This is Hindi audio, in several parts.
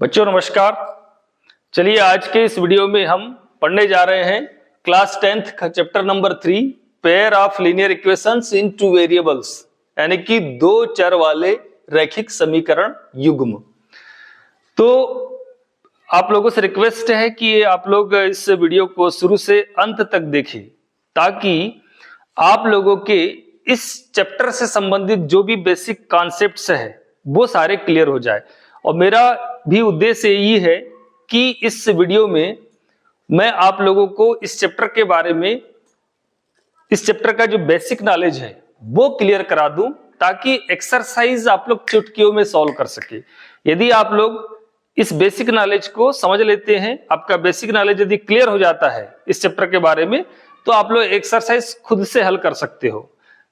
बच्चों नमस्कार। चलिए आज के इस वीडियो में हम पढ़ने जा रहे हैं क्लास 10th का chapter number 3 pair of linear equations in two variables, यानी कि दो चर वाले रैखिक समीकरण युग्म। तो आप लोगों से रिक्वेस्ट है कि आप लोग इस वीडियो को शुरू से अंत तक देखें ताकि आप लोगों के इस चैप्टर से संबंधित जो भी बेसिक कॉन्सेप्ट्स है वो सारे क्लियर हो जाए। और मेरा भी उद्देश्य यही है कि इस वीडियो में मैं आप लोगों को इस चैप्टर के बारे में, इस चैप्टर का जो बेसिक नॉलेज है वो क्लियर करा दूं ताकि एक्सरसाइज आप लोग चुटकियों में सॉल्व कर सके। यदि आप लोग इस बेसिक नॉलेज को समझ लेते हैं, आपका बेसिक नॉलेज यदि क्लियर हो जाता है इस चैप्टर के बारे में, तो आप लोग एक्सरसाइज खुद से हल कर सकते हो।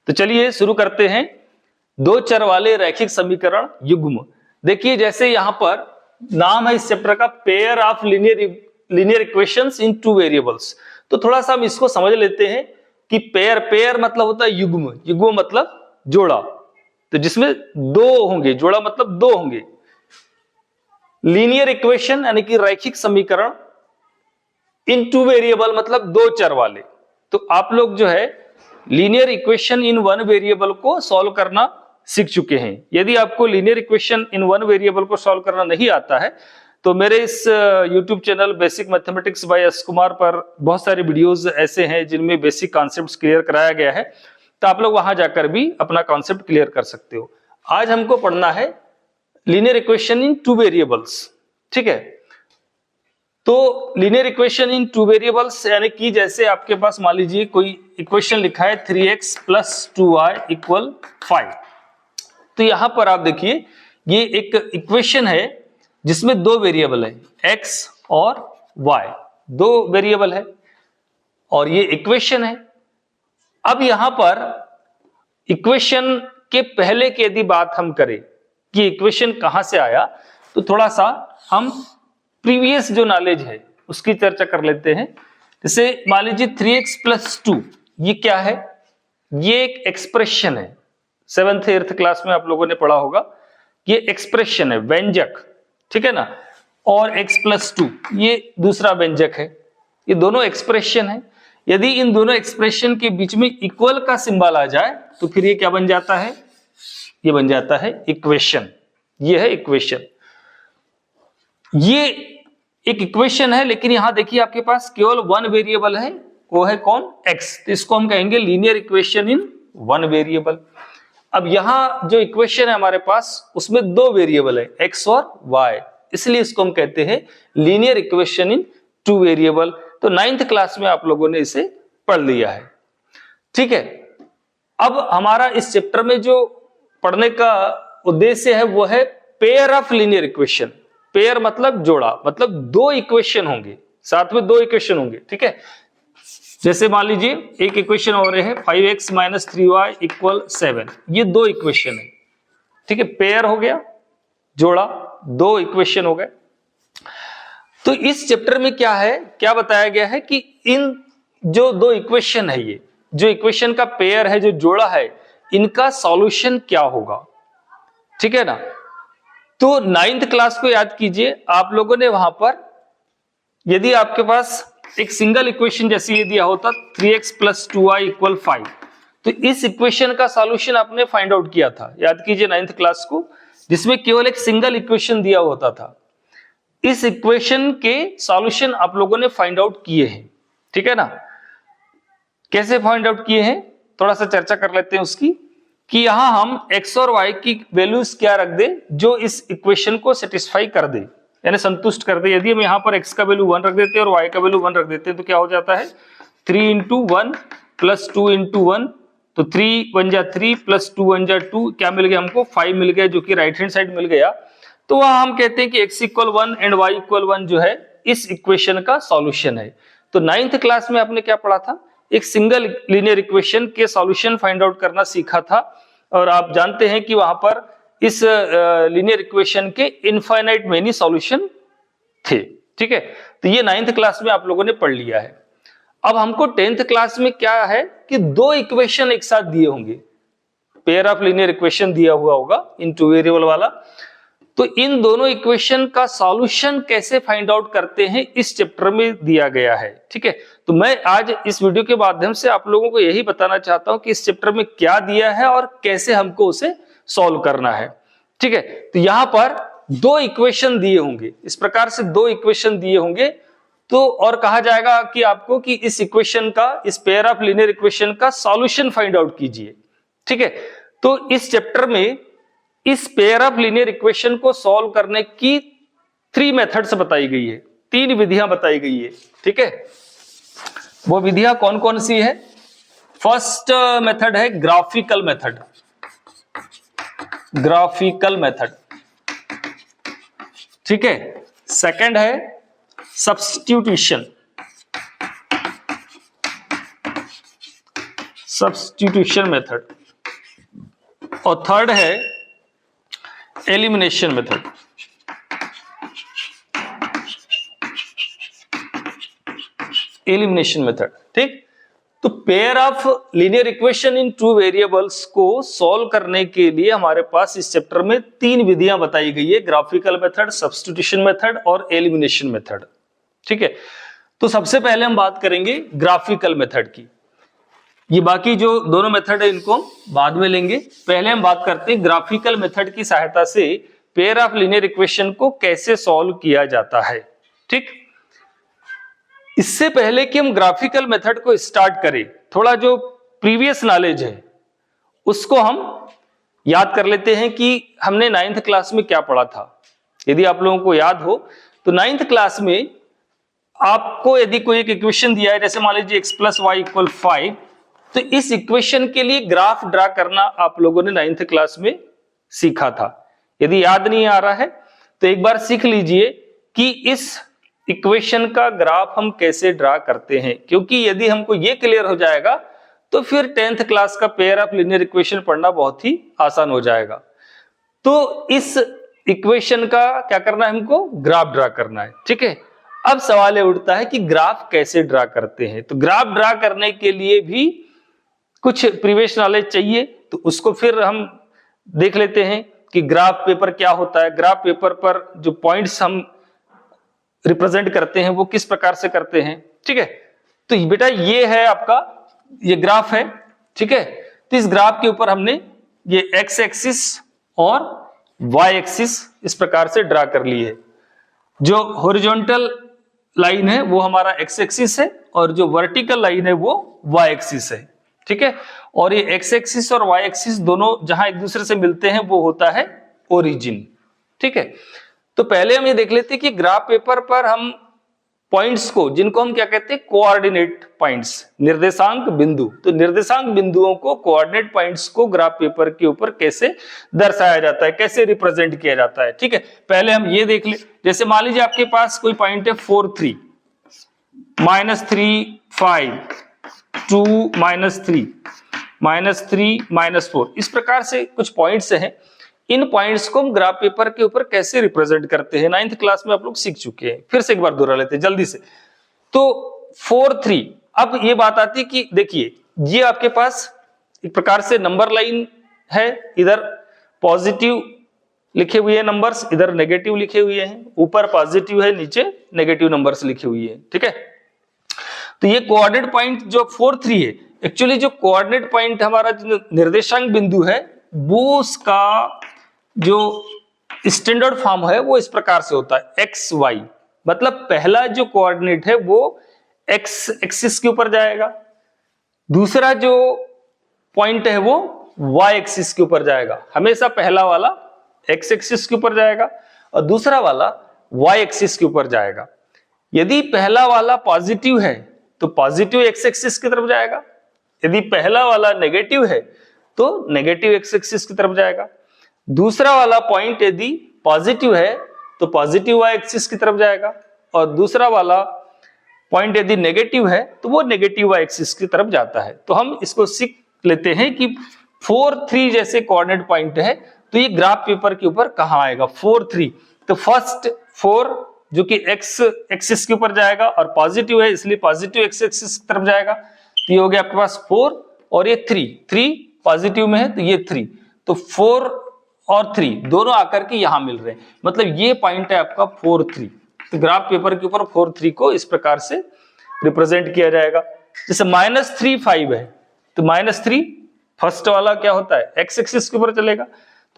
तो चलिए शुरू करते हैं। दो चर वाले रैखिक समीकरण युग्म। देखिए जैसे यहां पर नाम है इस चैप्टर का pair of linear equations in two variables. तो थोड़ा सा हम इसको समझ लेते हैं कि पेयर मतलब होता है युग्म, युग्म मतलब जोड़ा, तो जिसमें दो होंगे, जोड़ा मतलब दो होंगे। लीनियर इक्वेशन यानी कि रैखिक समीकरण, इन टू वेरिएबल मतलब दो चर वाले। तो आप लोग जो है linear equation in one variable को सॉल्व करना सीख चुके हैं। यदि आपको linear equation in one variable को सॉल्व करना नहीं आता है तो मेरे इस YouTube channel basic mathematics by S Kumar पर बहुत सारे वीडियोस ऐसे हैं जिनमें बेसिक कॉन्सेप्ट्स क्लियर कराया गया है, तो आप लोग वहां जाकर भी अपना कॉन्सेप्ट क्लियर कर सकते हो। आज हमको पढ़ना है linear equation in two variables, ठीक है। तो linear equation in two variables यानी कि जैसे आपके पास मान लीजिए कोई इक्वेशन लिखा है 3x + 2y = 5। तो यहां पर आप देखिए ये एक इक्वेशन है जिसमें दो वेरिएबल है, x और y, दो वेरिएबल है और ये इक्वेशन है। अब यहां पर इक्वेशन के पहले की यदि बात हम करें कि इक्वेशन कहां से आया, तो थोड़ा सा हम प्रीवियस जो नॉलेज है उसकी चर्चा कर लेते हैं। जैसे मान लीजिए 3x + 2, ये क्या है? ये एक एक्सप्रेशन है। 7th 8th क्लास में आप लोगों ने पढ़ा होगा, ये एक्सप्रेशन है, व्यंजक, ठीक है ना। और x + 2 ये दूसरा व्यंजक है। ये दोनों एक्सप्रेशन है। यदि इन दोनों एक्सप्रेशन के बीच में इक्वल का सिंबल आ जाए तो फिर ये क्या बन जाता है? ये बन जाता है इक्वेशन। ये है इक्वेशन। ये एक इक्वेशन है, लेकिन यहां देखिए आपके पास केवल वन वेरिएबल है, वो है कौन? x। तो इसको हम कहेंगे linear equation in one variable. अब यहां जो इक्वेशन है हमारे पास उसमें दो वेरिएबल है, x और y, इसलिए इसको हम कहते हैं linear equation in two variable. तो 9th क्लास में आप लोगों ने इसे पढ़ लिया है, ठीक है। अब हमारा इस चैप्टर में जो पढ़ने का उद्देश्य है वो है pair of linear equation. Pair मतलब जोड़ा, मतलब दो इक्वेशन होंगे, साथ में दो इक्वेशन होंगे, ठीक है। जैसे मान लीजिए एक इक्वेशन और है 5x - 3y = 7, ये दो इक्वेशन है, ठीक है। पेयर हो गया, जोड़ा, दो इक्वेशन हो गए। तो इस चैप्टर में क्या है, क्या बताया गया है कि इन जो दो इक्वेशन है, ये जो इक्वेशन का पेयर है, जो जोड़ा है, इनका सॉल्यूशन क्या होगा, ठीक है ना। तो 9th क्लास को याद कीजिए, आप लोगों ने वहां पर यदि आपके पास एक सिंगल इक्वेशन जैसे ये दिया होता 3x + 2y = 5, तो इस इक्वेशन का सॉल्यूशन आपने फाइंड आउट किया था। याद कीजिए 9th क्लास को, जिसमें केवल एक सिंगल इक्वेशन दिया होता था। इस इक्वेशन के सॉल्यूशन आप लोगों ने फाइंड आउट किए हैं, ठीक है ना। कैसे फाइंड आउट किए हैं थोड़ा सा चर्चा कर लेते हैं उसकी, कि यहां हम x और y की वैल्यूज क्या रख दे जो इस इक्वेशन को सेटिस्फाई कर दे, यानी संतुष्ट कर दे। यदि हम यहाँ पर x का वैल्यू 1 रख देते हैं और y का वैल्यू 1 रख देते हैं तो क्या हो जाता है? 3 × 1 + 2 × 1, तो 3 × 1 = 3 + 2 × 1 = 2, क्या मिल गया हमको? 5 मिल गया, जो कि राइट हैंड साइड मिल गया। तो वहां हम कहते हैं कि x = 1 एंड y = 1 जो है इस इक्वेशन का सॉल्यूशन है। तो 9th क्लास में आपने क्या पढ़ा था? एक सिंगल लीनियर इक्वेशन के सॉल्यूशन फाइंड आउट करना सीखा था। और आप जानते हैं कि वहां पर इस लीनियर इक्वेशन के इनफाइनाइट मेनी सॉल्यूशन थे, ठीक है। तो ये 9th क्लास में आप लोगों ने पढ़ लिया है। अब हमको 10th क्लास में क्या है कि दो इक्वेशन एक साथ दिए होंगे, पेयर ऑफ लीनियर इक्वेशन दिया हुआ होगा इन टू वेरिएबल वाला। तो इन दोनों इक्वेशन का सॉल्यूशन कैसे फाइंड आउट करते हैं इस चैप्टर में दिया गया है। ठीक है, तो मैं आज इस वीडियो के माध्यम से आप लोगों को यही बताना चाहता हूं कि इस चैप्टर में क्या दिया है और कैसे हमको उसे सॉल्व करना है। ठीक है, तो यहां पर दो इक्वेशन दिए होंगे, इस प्रकार से दो इक्वेशन दिए होंगे, तो और कहा जाएगा कि आपको कि इस इक्वेशन का, इस पेयर ऑफ लीनियर इक्वेशन का सॉल्यूशन फाइंड आउट कीजिए। ठीक है, तो इस चैप्टर में इस पेयर ऑफ लीनियर इक्वेशन को सॉल्व करने की 3 मेथड्स बताई गई है, 3 विधियां बताई गई है। ठीक है, वो विधियां कौन कौन सी है? फर्स्ट मेथड है ग्राफिकल मेथड, ग्राफिकल मेथड। ठीक है, सेकंड है सब्स्टिट्यूशन, सब्स्टिट्यूशन मेथड, और थर्ड है एलिमिनेशन मेथड। Elimination method. ठीक, तो pair of linear equation in 2 variables को सॉल्व करने के लिए हमारे पास इस चैप्टर में 3 विधियां बताई गई है, ग्राफिकल मेथड, सब्स्टिट्यूशन मेथड और एलिमिनेशन मेथड। ठीक है, तो सबसे पहले हम बात करेंगे ग्राफिकल मेथड की। ये बाकी जो दोनों मेथड है इनको बाद में लेंगे, पहले हम बात करते हैं ग्राफिकल मेथड की सहायता से पेयर ऑफ लीनियर इक्वेशन को कैसे सॉल्व किया जाता है। ठीक, इससे पहले कि हम ग्राफिकल मेथड को स्टार्ट करें, थोड़ा जो प्रीवियस नॉलेज है उसको हम याद कर लेते हैं कि हमने 9th क्लास में क्या पढ़ा था। यदि आप लोगों को याद हो तो 9th क्लास में आपको यदि कोई एक इक्वेशन दिया है, जैसे मान लीजिए x + y = 5, तो इस इक्वेशन के लिए ग्राफ ड्रा करना आप लोगों ने 9th क्लास में सीखा था। यदि याद नहीं आ रहा है तो एक बार सीख लीजिए कि इस इक्वेशन का ग्राफ हम कैसे ड्रा करते हैं, क्योंकि यदि हमको ये क्लियर हो जाएगा तो फिर 10th क्लास का पेयर ऑफ लीनियर इक्वेशन पढ़ना बहुत ही आसान हो जाएगा। तो इस इक्वेशन का क्या करना है, हमको ग्राफ ड्रा करना है। ठीक है, अब सवाल ये उठता है कि ग्राफ कैसे ड्रा करते हैं। तो ग्राफ ड्रा करने के लिए भी कुछ प्रीवियस नॉलेज चाहिए, तो उसको फिर हम देख लेते हैं कि ग्राफ पेपर क्या होता है। ग्राफ पेपर पर जो पॉइंट्स हम रिप्रेजेंट करते हैं वो किस प्रकार से करते हैं। ठीक है, तो बेटा ये है आपका, ये ग्राफ है। ठीक है, तो इस ग्राफ के ऊपर हमने ये एक्स एक्सिस और वाई एक्सिस इस प्रकार से ड्रा कर ली है। जो हॉरिजॉन्टल लाइन है वो हमारा एक्स एक्सिस है और जो वर्टिकल लाइन है वो वाई एक्सिस है। ठीक है, और ये एक्स एक्सिस और वाई एक्सिस दोनों जहां एक दूसरे से मिलते हैं वो होता है ओरिजिन। ठीक है, तो पहले हम ये देख लेते हैं कि ग्राफ पेपर पर हम पॉइंट्स को, जिनको हम क्या कहते हैं, कोऑर्डिनेट पॉइंट्स, निर्देशांक बिंदु, तो निर्देशांक बिंदुओं को, कोऑर्डिनेट पॉइंट्स को ग्राफ पेपर के ऊपर कैसे दर्शाया जाता है, कैसे रिप्रेजेंट किया जाता है। ठीक है, पहले हम ये देख ले, जैसे मान लीजिए आपके पास कोई पॉइंट है 4 3 -3 5 2 -3 -3 -4, इस प्रकार से कुछ पॉइंट्स हैं। इन पॉइंट्स को हम ग्राफ पेपर के ऊपर कैसे रिप्रेजेंट करते हैं 9th क्लास में आप लोग सीख चुके हैं, फिर से एक बार दोहरा लेते हैं जल्दी से। तो 4 3, अब ये बात आती है कि देखिए ये आपके पास एक प्रकार से नंबर लाइन है, इधर पॉजिटिव लिखे हुए हैं नंबर्स, इधर नेगेटिव लिखे हुए हैं, ऊपर पॉजिटिव है, नीचे नेगेटिव नंबर्स लिखे हुए हैं। ठीक है, तो ये कोऑर्डिनेट पॉइंट जो 4 3 है, एक्चुअली जो कोऑर्डिनेट पॉइंट हमारा जो निर्देशांक बिंदु है वो उसका जो स्टैंडर्ड फॉर्म है वो इस प्रकार से होता है एक्स वाई, मतलब पहला जो कोऑर्डिनेट है वो एक्स एक्सिस के ऊपर जाएगा, दूसरा जो पॉइंट है वो वाई एक्सिस के ऊपर जाएगा। हमेशा पहला वाला एक्स एक्सिस के ऊपर जाएगा और दूसरा वाला वाई एक्सिस के ऊपर जाएगा। यदि पहला वाला पॉजिटिव है तो पॉजिटिव एक्स एक्सिस की तरफ जाएगा, यदि पहला वाला नेगेटिव है तो नेगेटिव एक्स एक्सिस की तरफ जाएगा। दूसरा वाला पॉइंट यदि पॉजिटिव है तो पॉजिटिव वाई एक्सिस की तरफ जाएगा और दूसरा वाला पॉइंट यदि नेगेटिव है तो वो नेगेटिव वाई एक्सिस की तरफ जाता है। तो हम इसको सीख लेते हैं कि 4 3 जैसे कोऑर्डिनेट पॉइंट है तो ये ग्राफ पेपर के ऊपर कहां आएगा 4 3, तो फर्स्ट 4 जो कि एक्स एक्सिस के ऊपर जाएगा और पॉजिटिव है इसलिए पॉजिटिव एक्स एक्सिस की तरफ जाएगा, तो ये हो गया आपके पास 4 और ये 3 पॉजिटिव में है तो ये 3, तो 4 और 3 दोनों आकर के यहां मिल रहे हैं, मतलब ये पॉइंट है आपका 4 3। तो ग्राफ पेपर के ऊपर 4 3 को इस प्रकार से रिप्रेजेंट किया जाएगा। जैसे -3 5 है, तो -3 फर्स्ट वाला क्या होता है, एक्स एक्सिस के ऊपर चलेगा,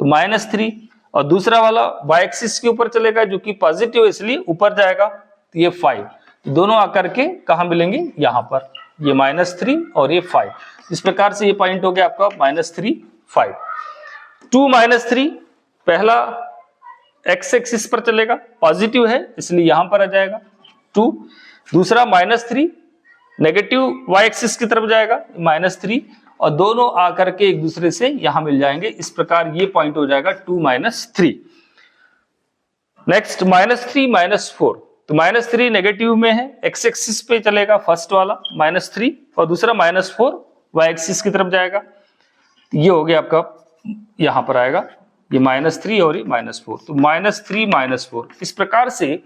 तो -3, और दूसरा वाला वाई एक्सिस के ऊपर चलेगा जो कि पॉजिटिव है इसलिए ऊपर जाएगा, तो ये 5। दोनों आकर के कहां मिलेंगे, यहां पर, ये -3 और ये 5। इस प्रकार से ये पॉइंट हो गया आपका -3 5। 2 -3 पहला एक्स एक्सिस पर चलेगा, पॉजिटिव है इसलिए यहां पर आ जाएगा 2। दूसरा -3 नेगेटिव वाई एक्सिस की तरफ जाएगा, -3, और दोनों आकर के एक दूसरे से यहां मिल जाएंगे। इस प्रकार ये पॉइंट हो जाएगा 2 -3। नेक्स्ट -3 -4, तो -3 नेगेटिव में है, एक्स एक्सिस पे चलेगा फर्स्ट वाला -3, और दूसरा -4 वाई एक्सिस की तरफ जाएगा। ये हो गया आपका, यहां पर आएगा ये -3 और ये -4, तो -3 -4। इस प्रकार से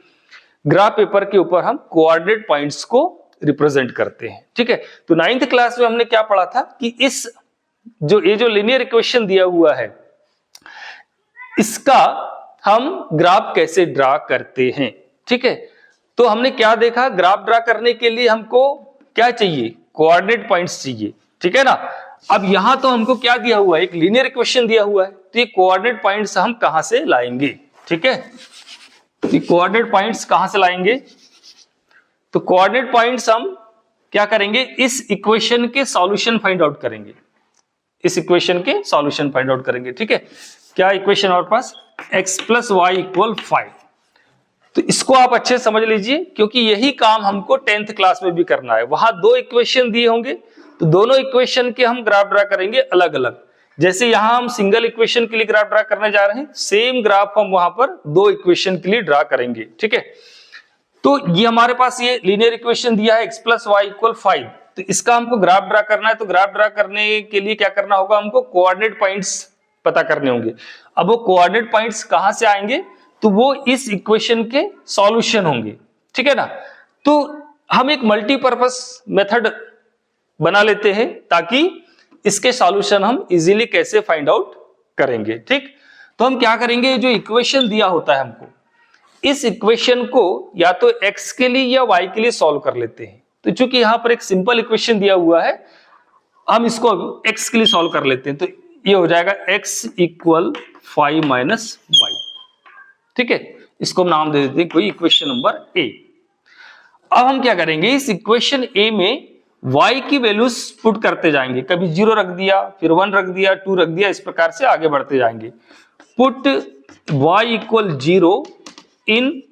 ग्राफ पेपर के ऊपर हम कोऑर्डिनेट पॉइंट्स को रिप्रेजेंट करते हैं। ठीक है, तो 9th क्लास में हमने क्या पढ़ा था कि इस ये जो लीनियर इक्वेशन दिया हुआ है, इसका हम ग्राफ कैसे ड्रा करते हैं। ठीक है, तो हमने क्या देखा, ग्राफ ड्रा करने के लिए हमको क्या चाहिए, कोऑर्डिनेट पॉइंट्स चाहिए। ठीक है ना, अब यहां तो हमको क्या दिया हुआ है, एक लीनियर इक्वेशन दिया हुआ है, तो ये कोऑर्डिनेट पॉइंट्स हम कहां से लाएंगे। ठीक है, ये कोऑर्डिनेट पॉइंट्स कहां से लाएंगे, तो कोऑर्डिनेट पॉइंट्स हम क्या करेंगे, इस इक्वेशन के सॉल्यूशन फाइंड आउट करेंगे, इस इक्वेशन के सॉल्यूशन फाइंड आउट करेंगे। ठीक है, क्या इक्वेशन हमारे पास, x + y = 5। तो इसको आप अच्छे से समझ लीजिए, क्योंकि यही काम हमको 10th क्लास में भी करना है। वहां 2 इक्वेशन दिए होंगे, तो दोनों इक्वेशन के हम ग्राफ ड्रा करेंगे अलग अलग। जैसे यहां हम सिंगल इक्वेशन के लिए ग्राफ ड्रा करने जा रहे हैं, सेम ग्राफ हम वहां पर 2 इक्वेशन के लिए ड्रा करेंगे। ठीक है, तो ये हमारे पास ये लीनियर इक्वेशन दिया है, x + y = 5, तो इसका हमको ग्राफ ड्रा करना है। तो ग्राफ ड्रा करने के लिए क्या करना होगा, हमको कोऑर्डिनेट पॉइंट्स पता करने होंगे। अब वो कोऑर्डिनेट पॉइंट्स कहां से आएंगे, तो वो इस इक्वेशन के सॉल्यूशन होंगे। ठीक है ना, तो हम एक मल्टीपर्पस मेथड बना लेते हैं ताकि इसके सॉल्यूशन हम इजीली कैसे फाइंड आउट करेंगे। ठीक, तो हम क्या करेंगे, जो इक्वेशन दिया होता है हमको, इस इक्वेशन को या तो x के लिए या y के लिए सॉल्व कर लेते हैं। तो चूंकि यहां पर एक सिंपल इक्वेशन दिया हुआ है, हम इसको x के लिए सॉल्व कर लेते हैं। तो ये हो जाएगा x = 5 - y। ठीक है, इसको हम नाम दे देते हैं कोई इक्वेशन नंबर a। अब हम क्या करेंगे, इस इक्वेशन a में y की वैल्यूज पुट करते जाएंगे, कभी 0 रख दिया, फिर 1 रख दिया, 2 रख दिया, इस प्रकार से आगे बढ़ते जाएंगे। Put y = 0 in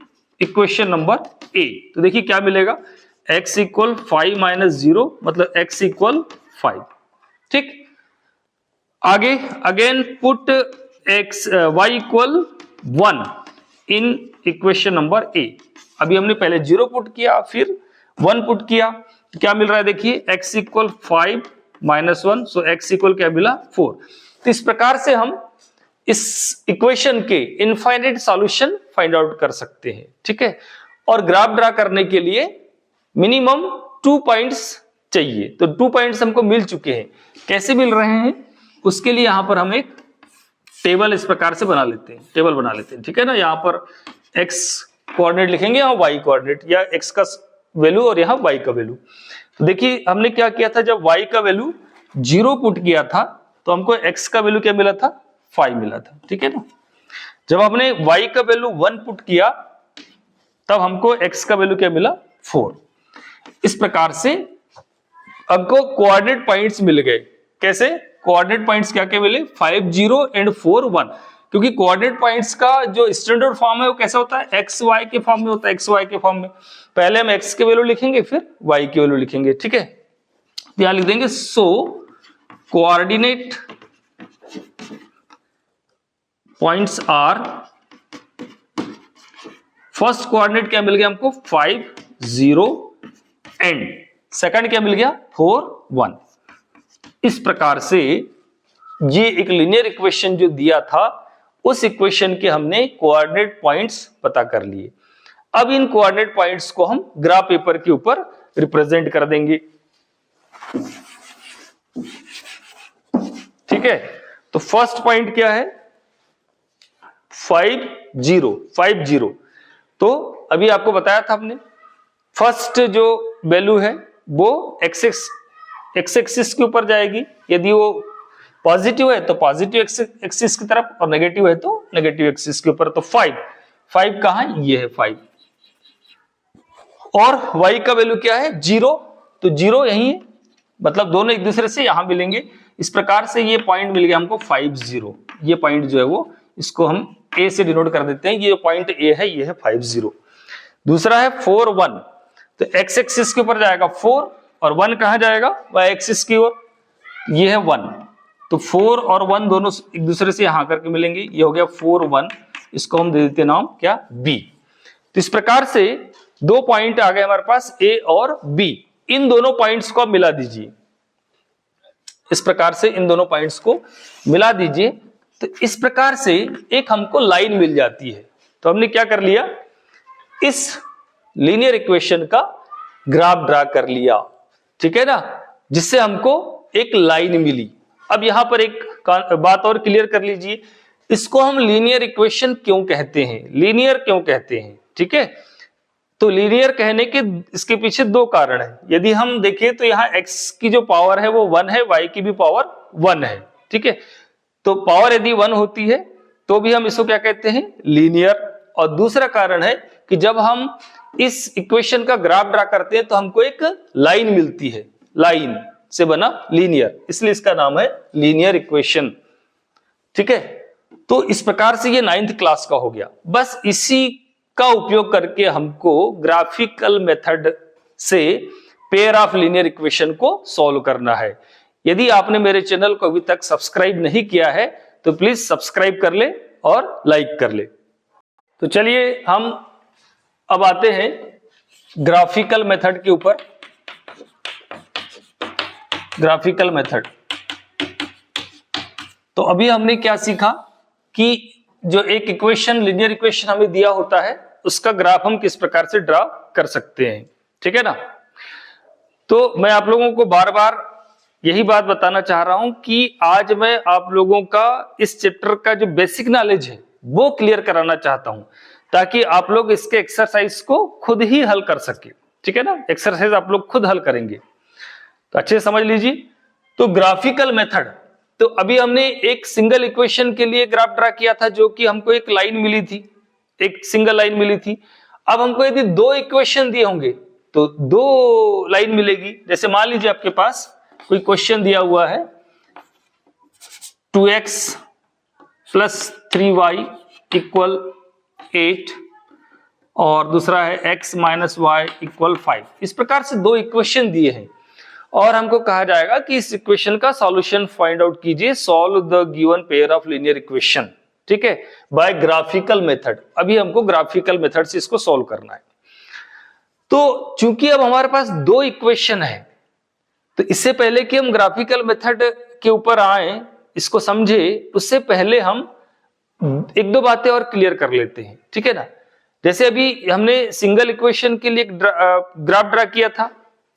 equation number a, तो देखिए क्या मिलेगा, x = 5 - 0 मतलब x = 5। ठीक, आगे again put y = 1 in equation number a। अभी हमने पहले 0 पुट किया, फिर 1 पुट किया, तो क्या मिल रहा है, देखिए x = 5 - 1, सो x = क्या मिला, 4। तो इस प्रकार से हम इस इक्वेशन के इनफाइनाइट सॉल्यूशन फाइंड आउट कर सकते हैं। ठीक है, और ग्राफ ड्रा करने के लिए मिनिमम 2 पॉइंट्स चाहिए। तो 2 पॉइंट्स हमको मिल चुके हैं, कैसे मिल रहे हैं, उसके लिए यहां पर हम एक टेबल इस प्रकार से बना लेते हैं, टेबल बना लेते हैं। ठीक है ना, यहां पर x कोऑर्डिनेट लिखेंगे, यहाँ y कोऑर्डिनेट, या x का वैल्यू और यहाँ y का वैल्यू। तो देखिए हमने क्या किया था, जब y का वैल्यू 0 पुट किया था तो हमको x का वैल्यू क्या मिला था, 5 मिला था। ठीक है ना, जब हमने y का वैल्यू 1 पुट किया तब हमको x का वैल्यू क्या मिला, 4। इस प्रकार से हमको कोऑर्डिनेट पॉइंट्स मिल गए। कैसे, कोऑर्डिनेट पॉइंट्स क्या क्या मिले, 5 0 एंड 4 1। क्योंकि कोऑर्डिनेट पॉइंट्स का जो स्टैंडर्ड फॉर्म है वो कैसा होता है, एक्स वाई के फॉर्म में होता है, एक्स वाई के फॉर्म में। पहले हम एक्स के वैल्यू लिखेंगे, फिर वाई की वैल्यू लिखेंगे। ठीक है, यहां लिख देंगे so coordinate points are, first coordinate क्या मिल गया हमको, 5 0 एंड सेकंड क्या मिल गया, 4 1। इस प्रकार से ये एक लीनियर इक्वेशन जो दिया था, उस इक्वेशन के हमने कोऑर्डिनेट पॉइंट्स पता कर लिए। अब इन कोऑर्डिनेट पॉइंट्स को हम ग्राफ पेपर के ऊपर रिप्रेजेंट कर देंगे। ठीक है, तो फर्स्ट पॉइंट क्या है, 50। तो अभी आपको बताया था हमने, फर्स्ट जो वैल्यू है वो एक्स एक्सिस के ऊपर जाएगी, यदि वो पॉजिटिव है तो पॉजिटिव एक्सिस की तरफ और नेगेटिव है तो नेगेटिव एक्सिस के ऊपर। तो 5 कहां है, ये है 5। और y का वैल्यू क्या है, 0, तो 0 यही है, मतलब दोनों एक दूसरे से यहां मिलेंगे। इस प्रकार से ये पॉइंट मिल गया हमको 50। ये पॉइंट जो है वो, इसको हम a से डिनोट कर देते हैं, ये पॉइंट a है, ये है 50। दूसरा है 4 1, तो x एक्सिस के ऊपर जाएगा 4 और 1 कहां जाएगा, y एक्सिस की ओर, ये है 1। तो 4 और 1 दोनों एक दूसरे से यहां करके मिलेंगे, ये हो गया 4 1, इसको हम दे देते नाम क्या, b। तो इस प्रकार से दो पॉइंट आ गए हमारे पास a और b, इन दोनों पॉइंट्स को आप मिला दीजिए। इस प्रकार से इन दोनों पॉइंट्स को मिला दीजिए, तो इस प्रकार से एक हमको लाइन मिल जाती है। तो हमने क्या कर लिया, इस लीनियर इक्वेशन का ग्राफ ड्रा कर लिया, ठीक है ना, जिससे हमको एक लाइन मिली। अब यहां पर एक बात और क्लियर कर लीजिए, इसको हम लीनियर इक्वेशन क्यों कहते हैं, लीनियर क्यों कहते हैं, ठीक है। तो लीनियर कहने के इसके पीछे दो कारण है। यदि हम देखें तो यहाँ x की जो पावर है वो 1 है, y की भी पावर 1 है, ठीक है। तो पावर यदि 1 होती है तो भी हम इसको क्या कहते हैं, लीनियर। और दूसरा कारण है कि जब हम इस इक्वेशन का ग्राफ ड्रा करते हैं तो हमको एक लाइन मिलती है, लाइन से बना लीनियर, इसलिए इसका नाम है लीनियर इक्वेशन, ठीक है। तो इस प्रकार से ये 9th क्लास का हो गया। बस इसी का उपयोग करके हमको ग्राफिकल मेथड से पेयर ऑफ लीनियर इक्वेशन को सॉल्व करना है। यदि आपने मेरे चैनल को अभी तक सब्सक्राइब नहीं किया है तो प्लीज सब्सक्राइब कर ले और लाइक कर ले। तो चलिए हम अब आते हैं ग्राफिकल मेथड के ऊपर। ग्राफिकल मेथड, तो अभी हमने क्या सीखा कि जो एक इक्वेशन, लीनियर इक्वेशन हमें दिया होता है, उसका ग्राफ हम किस प्रकार से ड्रा कर सकते हैं, ठीक है ना। तो मैं आप लोगों को बार बार यही बात बताना चाह रहा हूं कि आज मैं आप लोगों का इस चैप्टर का जो बेसिक नॉलेज है वो क्लियर कराना चाहता हूं, ताकि आप लोग इसके एक्सरसाइज को खुद ही हल कर सके, ठीक है ना। एक्सरसाइज आप लोग खुद हल करेंगे, तो अच्छे समझ लीजिए। तो ग्राफिकल मेथड, तो अभी हमने एक सिंगल इक्वेशन के लिए ग्राफ ड्रा किया था, जो कि हमको एक लाइन मिली थी, एक सिंगल लाइन मिली थी। अब हमको यदि दो इक्वेशन दिए होंगे तो दो लाइन मिलेगी। जैसे मान लीजिए आपके पास कोई क्वेश्चन दिया हुआ है 2x + 3y = 8 और दूसरा है x - y = 5। इस प्रकार से दो इक्वेशन दिए हैं और हमको कहा जाएगा कि इस इक्वेशन का सॉल्यूशन फाइंड आउट कीजिए, solve the given pair of linear equation, ठीक है, बाय ग्राफिकल मेथड। अभी हमको ग्राफिकल मेथड से इसको सॉल्व करना है। तो चूंकि अब हमारे पास दो इक्वेशन है, तो इससे पहले कि हम ग्राफिकल मेथड के ऊपर आए, इसको समझे, उससे पहले हम एक दो बातें और क्लियर कर लेते हैं, ठीक है ना। जैसे अभी हमने सिंगल इक्वेशन के लिए ग्राफ ड्रा किया था,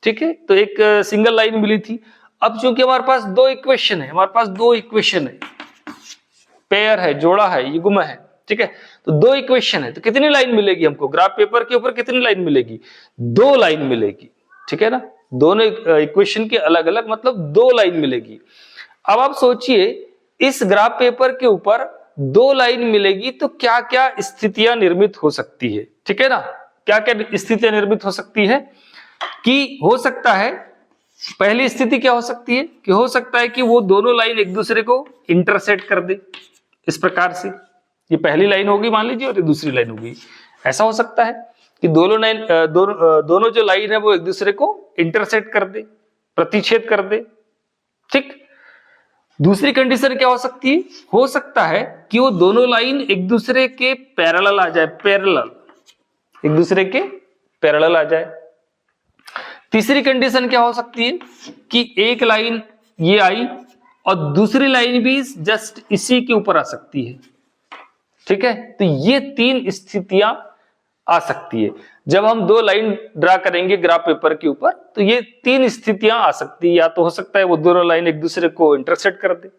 ठीक है, तो एक सिंगल लाइन मिली थी। अब चूंकि हमारे पास दो इक्वेशन है, हमारे पास दो इक्वेशन है, पेयर है, जोड़ा है, युग्म है, ठीक है। तो दो इक्वेशन है तो कितनी लाइन मिलेगी हमको, ग्राफ पेपर के ऊपर कितनी लाइन मिलेगी, दो लाइन मिलेगी, ठीक है ना। दोनों इक्वेशन के अलग अलग, मतलब दो लाइन मिलेगी। अब आप सोचिए, इस ग्राफ पेपर के ऊपर दो लाइन मिलेगी तो क्या क्या स्थितियां निर्मित हो सकती है, ठीक है ना। क्या क्या स्थितियां निर्मित हो सकती है कि हो सकता है, पहली स्थिति क्या हो सकती है कि हो सकता है कि वो दोनों लाइन एक दूसरे को इंटरसेक्ट कर दे। इस प्रकार से ये पहली लाइन होगी मान लीजिए और ये दूसरी लाइन होगी। ऐसा हो सकता है कि दोनों जो लाइन है वो एक दूसरे को इंटरसेक्ट कर दे, प्रतिच्छेद कर दे, ठीक। दूसरी कंडीशन क्या हो सकती है, हो सकता है कि वो दोनों लाइन एक दूसरे के पैरेलल आ जाए, पैरेलल, एक दूसरे के पैरेलल आ जाए। तीसरी कंडीशन क्या हो सकती है कि एक लाइन ये आई और दूसरी लाइन भी जस्ट इसी के ऊपर आ सकती है, ठीक है। तो ये तीन स्थितियां आ सकती है। जब हम दो लाइन ड्रा करेंगे ग्राफ पेपर के ऊपर तो ये तीन स्थितियां आ सकती है। या तो हो सकता है वो दोनों लाइन एक दूसरे को इंटरसेक्ट कर दे,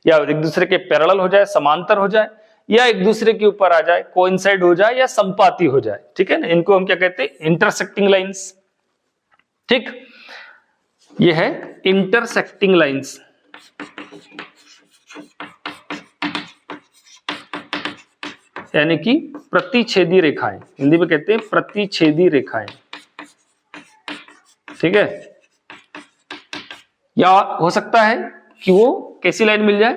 या एक दूसरे के पैरेलल हो जाए, समांतर हो जाए, या एक दूसरे के ऊपर आ जाए, कोइंसाइड हो जाए या संपाती हो जाए, ठीक है ना, इनको हम क्या कहते हैं, इंटरसेक्टिंग लाइंस। ठीक, ये है इंटरसेक्टिंग लाइंस। यानी कि प्रतिच्छेदी रेखाएं, हिंदी में कहते हैं प्रतिच्छेदी रेखाएं, ठीक है। या हो सकता है कि वो कैसी लाइन मिल जाए,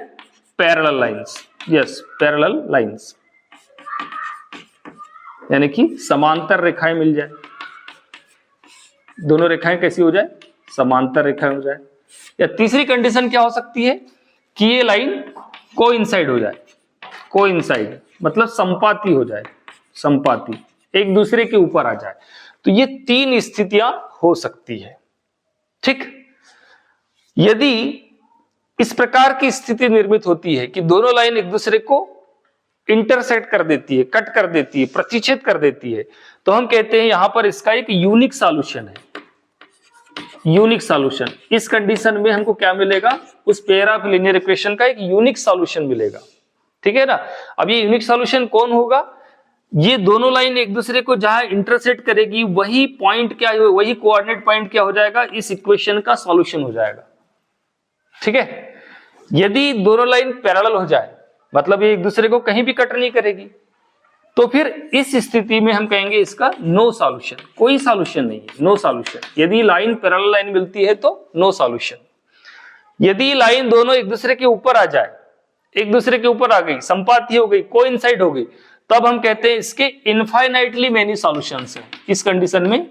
parallel lines, yes parallel lines, यानी कि समांतर रेखाएं मिल जाए, दोनों रेखाएं कैसी हो जाए, समांतर रेखाएं हो जाए। या तीसरी कंडीशन क्या हो सकती है कि ये लाइन कोइंसाइड हो जाए, कोइंसाइड मतलब संपाती हो जाए, संपाती एक दूसरे के ऊपर आ जाए। तो ये तीन स्थितियां हो सकती है। ठीक, यदि इस प्रकार की स्थिति निर्मित होती है कि दोनों लाइन एक दूसरे को इंटरसेक्ट कर देती है, कट कर देती है, प्रतिच्छेद कर देती है, तो हम कहते हैं यहां पर इसका एक यूनिक सॉल्यूशन है, यूनिक सॉल्यूशन। इस कंडीशन में हमको क्या मिलेगा, उस पेयर ऑफ लीनियर इक्वेशन का एक यूनिक सॉल्यूशन मिलेगा, ठीक है ना। अब ये यूनिक सॉल्यूशन कौन होगा, ये दोनों लाइन एक दूसरे को जहां इंटरसेक्ट करेगी वही पॉइंट क्या, वही कोऑर्डिनेट पॉइंट क्या हो जाएगा, इस इक्वेशन का सॉल्यूशन हो जाएगा, ठीक है। यदि दोनों लाइन पैरेलल हो जाए, मतलब ये एक दूसरे को कहीं भी कट नहीं करेगी, तो फिर इस स्थिति में हम कहेंगे इसका नो सॉल्यूशन, कोई सॉल्यूशन नहीं है, नो सॉल्यूशन। यदि लाइन पैरेलल लाइन मिलती है तो नो सॉल्यूशन। यदि लाइन दोनों एक दूसरे के ऊपर आ जाए, एक दूसरे के ऊपर आ गई, संपाती हो गई, कोइंसाइड हो गई, तब हम कहते हैं इसके इनफाइनाइटली मेनी सॉल्यूशंस हैं। इस कंडीशन में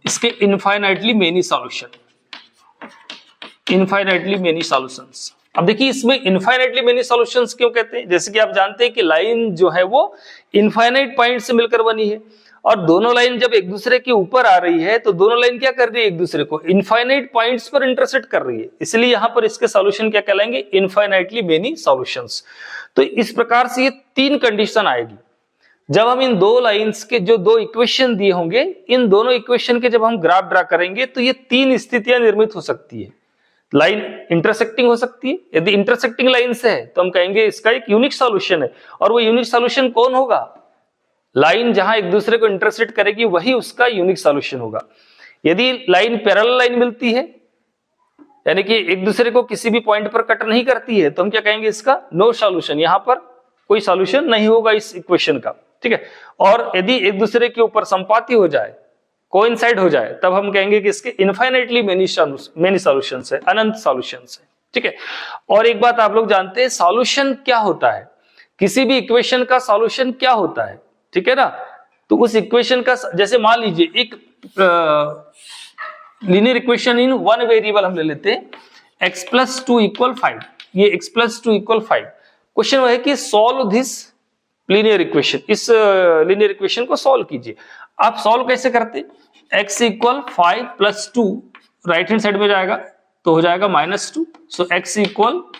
इसके infinitely many solution, infinitely many solutions. अब देखिए इसमें इनफाइनाइटली मेनी सॉल्यूशंस क्यों कहते हैं, जैसे कि आप जानते हैं कि लाइन जो है वो इनफाइनाइट पॉइंट से मिलकर बनी है, और दोनों लाइन जब एक दूसरे के ऊपर आ रही है तो दोनों लाइन क्या कर रही है, एक दूसरे को इनफाइनाइट पॉइंट्स पर इंटरसेक्ट कर रही है, इसलिए यहां पर इसके सॉल्यूशन क्या कहलाएंगे, इनफाइनाइटली मेनी सॉल्यूशंस। तो इस प्रकार से ये तीन कंडीशन आएगी जब हम इन दो लाइंस के जो दो इक्वेशन दिए होंगे, इन दोनों इक्वेशन के जब हम ग्राफ ड्रा करेंगे तो ये तीन स्थितियां निर्मित हो सकती है। लाइन इंटरसेक्टिंग हो सकती है, यदि इंटरसेक्टिंग लाइन से है तो हम कहेंगे इसका एक यूनिक सॉल्यूशन है, और वो यूनिक सॉल्यूशन कौन होगा, लाइन जहां एक दूसरे को इंटरसेक्ट करेगी वही उसका यूनिक सॉल्यूशन होगा। यदि लाइन पैरेलल लाइन मिलती है, यानी कि एक दूसरे को किसी भी पॉइंट पर कट नहीं करती है, तो हम क्या कहेंगे इसका नो सॉल्यूशन, यहां पर कोई सॉल्यूशन नहीं होगा इस इक्वेशन का, ठीक है। और यदि एक दूसरे के ऊपर संपाती हो जाए, कोइंसाइड हो जाए, तब हम कहेंगे कि इसके इनफाइनाइटली मेनी सॉल्यूशंस है, अनंत सॉल्यूशंस है, ठीक है। और एक बात आप लोग जानते हैं, सॉल्यूशन क्या होता है, किसी भी इक्वेशन का सॉल्यूशन क्या होता है, ठीक है ना। तो उस इक्वेशन का, जैसे मान लीजिए एक linear equation in one variable हम ले लेते हैं, x + 2 = 5, ये x + 2 = 5। क्वेश्चन वो है कि सॉल्व दिस लीनियर इक्वेशन, इस लीनियर इक्वेशन को सॉल्व कीजिए। आप सॉल्व कैसे करते, x = 5 + 2 राइट हैंड साइड में जाएगा तो हो जाएगा -2, सो x =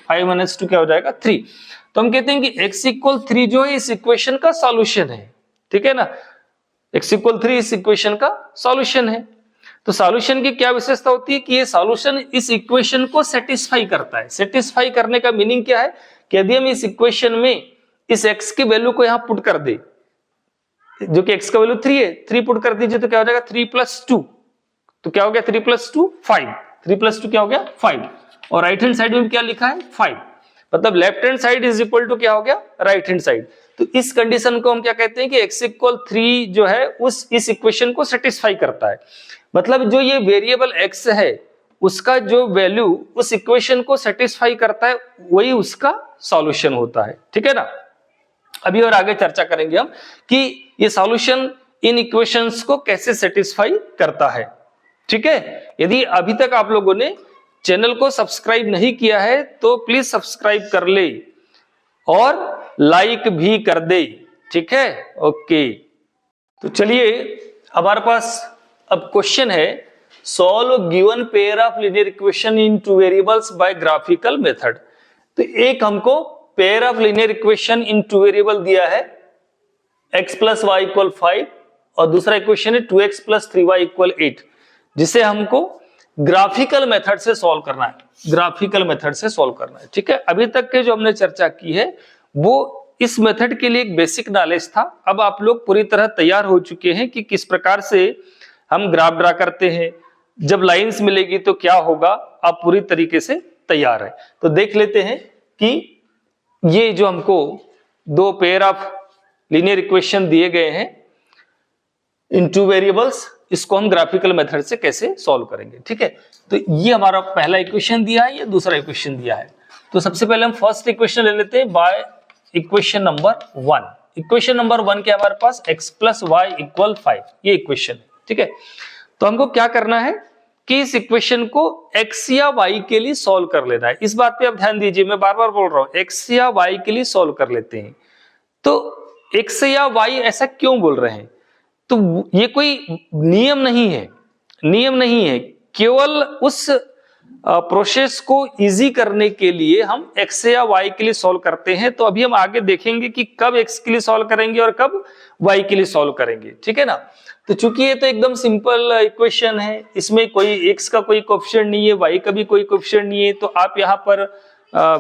5 - 2 क्या हो जाएगा 3। तो हम कहते हैं कि x = 3 जो है इस इक्वेशन का सॉल्यूशन है, ठीक है ना, x = 3 इस इक्वेशन का सॉल्यूशन है। तो सॉल्यूशन की क्या विशेषता होती है कि ये सॉल्यूशन इस इक्वेशन को सेटिस्फाई करता है। सेटिस्फाई करने का मीनिंग क्या है कि यदि हम इस इक्वेशन में इस x की वैल्यू को यहां पुट कर दे, जो कि x का वैल्यू 3 है, 3 पुट कर दीजिए तो क्या हो जाएगा 3 + 2, तो क्या हो गया 3 + 2 5, 3 + 2 क्या हो गया 5, और राइट हैंड साइड में क्या लिखा है 5, मतलब left hand side is equal to क्या हो गया राइट हैंड साइड। तो इस कंडीशन को हम क्या कहते हैं कि x = 3 जो है उस इस इक्वेशन को सेटिस्फाई करता है, मतलब जो ये वेरिएबल x है उसका जो वैल्यू उस इक्वेशन को सेटिस्फाई करता है वही उसका सॉल्यूशन होता है, ठीक है ना। अभी और आगे चर्चा करेंगे हम कि ये सॉल्यूशन इन इक्वेशंस को कैसे सेटिस्फाई करता है, ठीक है। यदि अभी तक आप लोगों ने चैनल को सब्सक्राइब नहीं किया है तो प्लीज सब्सक्राइब कर ले और लाइक भी कर दे, ठीक है, ओके। तो चलिए हमारे पास अब क्वेश्चन है, solve given pair of linear equation in two variables by graphical method. तो एक हमको pair of linear equation in two variable दिया है, x + y = 5 और दूसरा इक्वेशन है 2x + 3y = 8, जिसे हमको ग्राफिकल मेथड से सॉल्व करना है, ग्राफिकल मेथड से सॉल्व करना है, ठीक है। अभी तक के जो हमने चर्चा की है वो इस मेथड के लिए एक बेसिक नॉलेज था। अब आप लोग पूरी तरह तैयार हो चुके हैं कि किस प्रकार से हम ग्राफ ड्रा करते हैं, जब लाइंस मिलेगी तो क्या होगा, आप पूरी तरीके से तैयार है। तो देख लेते हैं कि ये जो हमको दो पेयर ऑफ लीनियर इक्वेशन दिए गए हैं इन टू वेरिएबल्स, इसको हम ग्राफिकल मेथड से कैसे सॉल्व करेंगे। ठीक है, तो ये हमारा पहला इक्वेशन दिया है, ये दूसरा इक्वेशन दिया है। तो सबसे पहले हम फर्स्ट इक्वेशन ले लेते हैं by equation number 1। Equation number 1 के हमारे पास x प्लस वाई इक्वल 5, ये इक्वेशन है। ठीक है, तो हमको क्या करना है कि इस इक्वेशन को x या y के लिए सॉल्व कर लेना है। इस बात पे आप ध्यान दीजिए, मैं बार बार बोल रहा हूं, x या y के लिए सॉल्व कर लेते हैं। तो x या y ऐसा क्यों बोल रहे हैं, तो ये कोई नियम नहीं है, नियम नहीं है, केवल उस प्रोसेस को इजी करने के लिए हम x या y के लिए सॉल्व करते हैं। तो अभी हम आगे देखेंगे कि कब x के लिए सॉल्व करेंगे और कब y के लिए सॉल्व करेंगे। ठीक है ना, तो चूंकि ये तो एकदम सिंपल इक्वेशन है, इसमें कोई x का कोई कोएफिशिएंट नहीं है, y का भी कोई कोएफिशिएंट नहीं है, तो आप यहाँ पर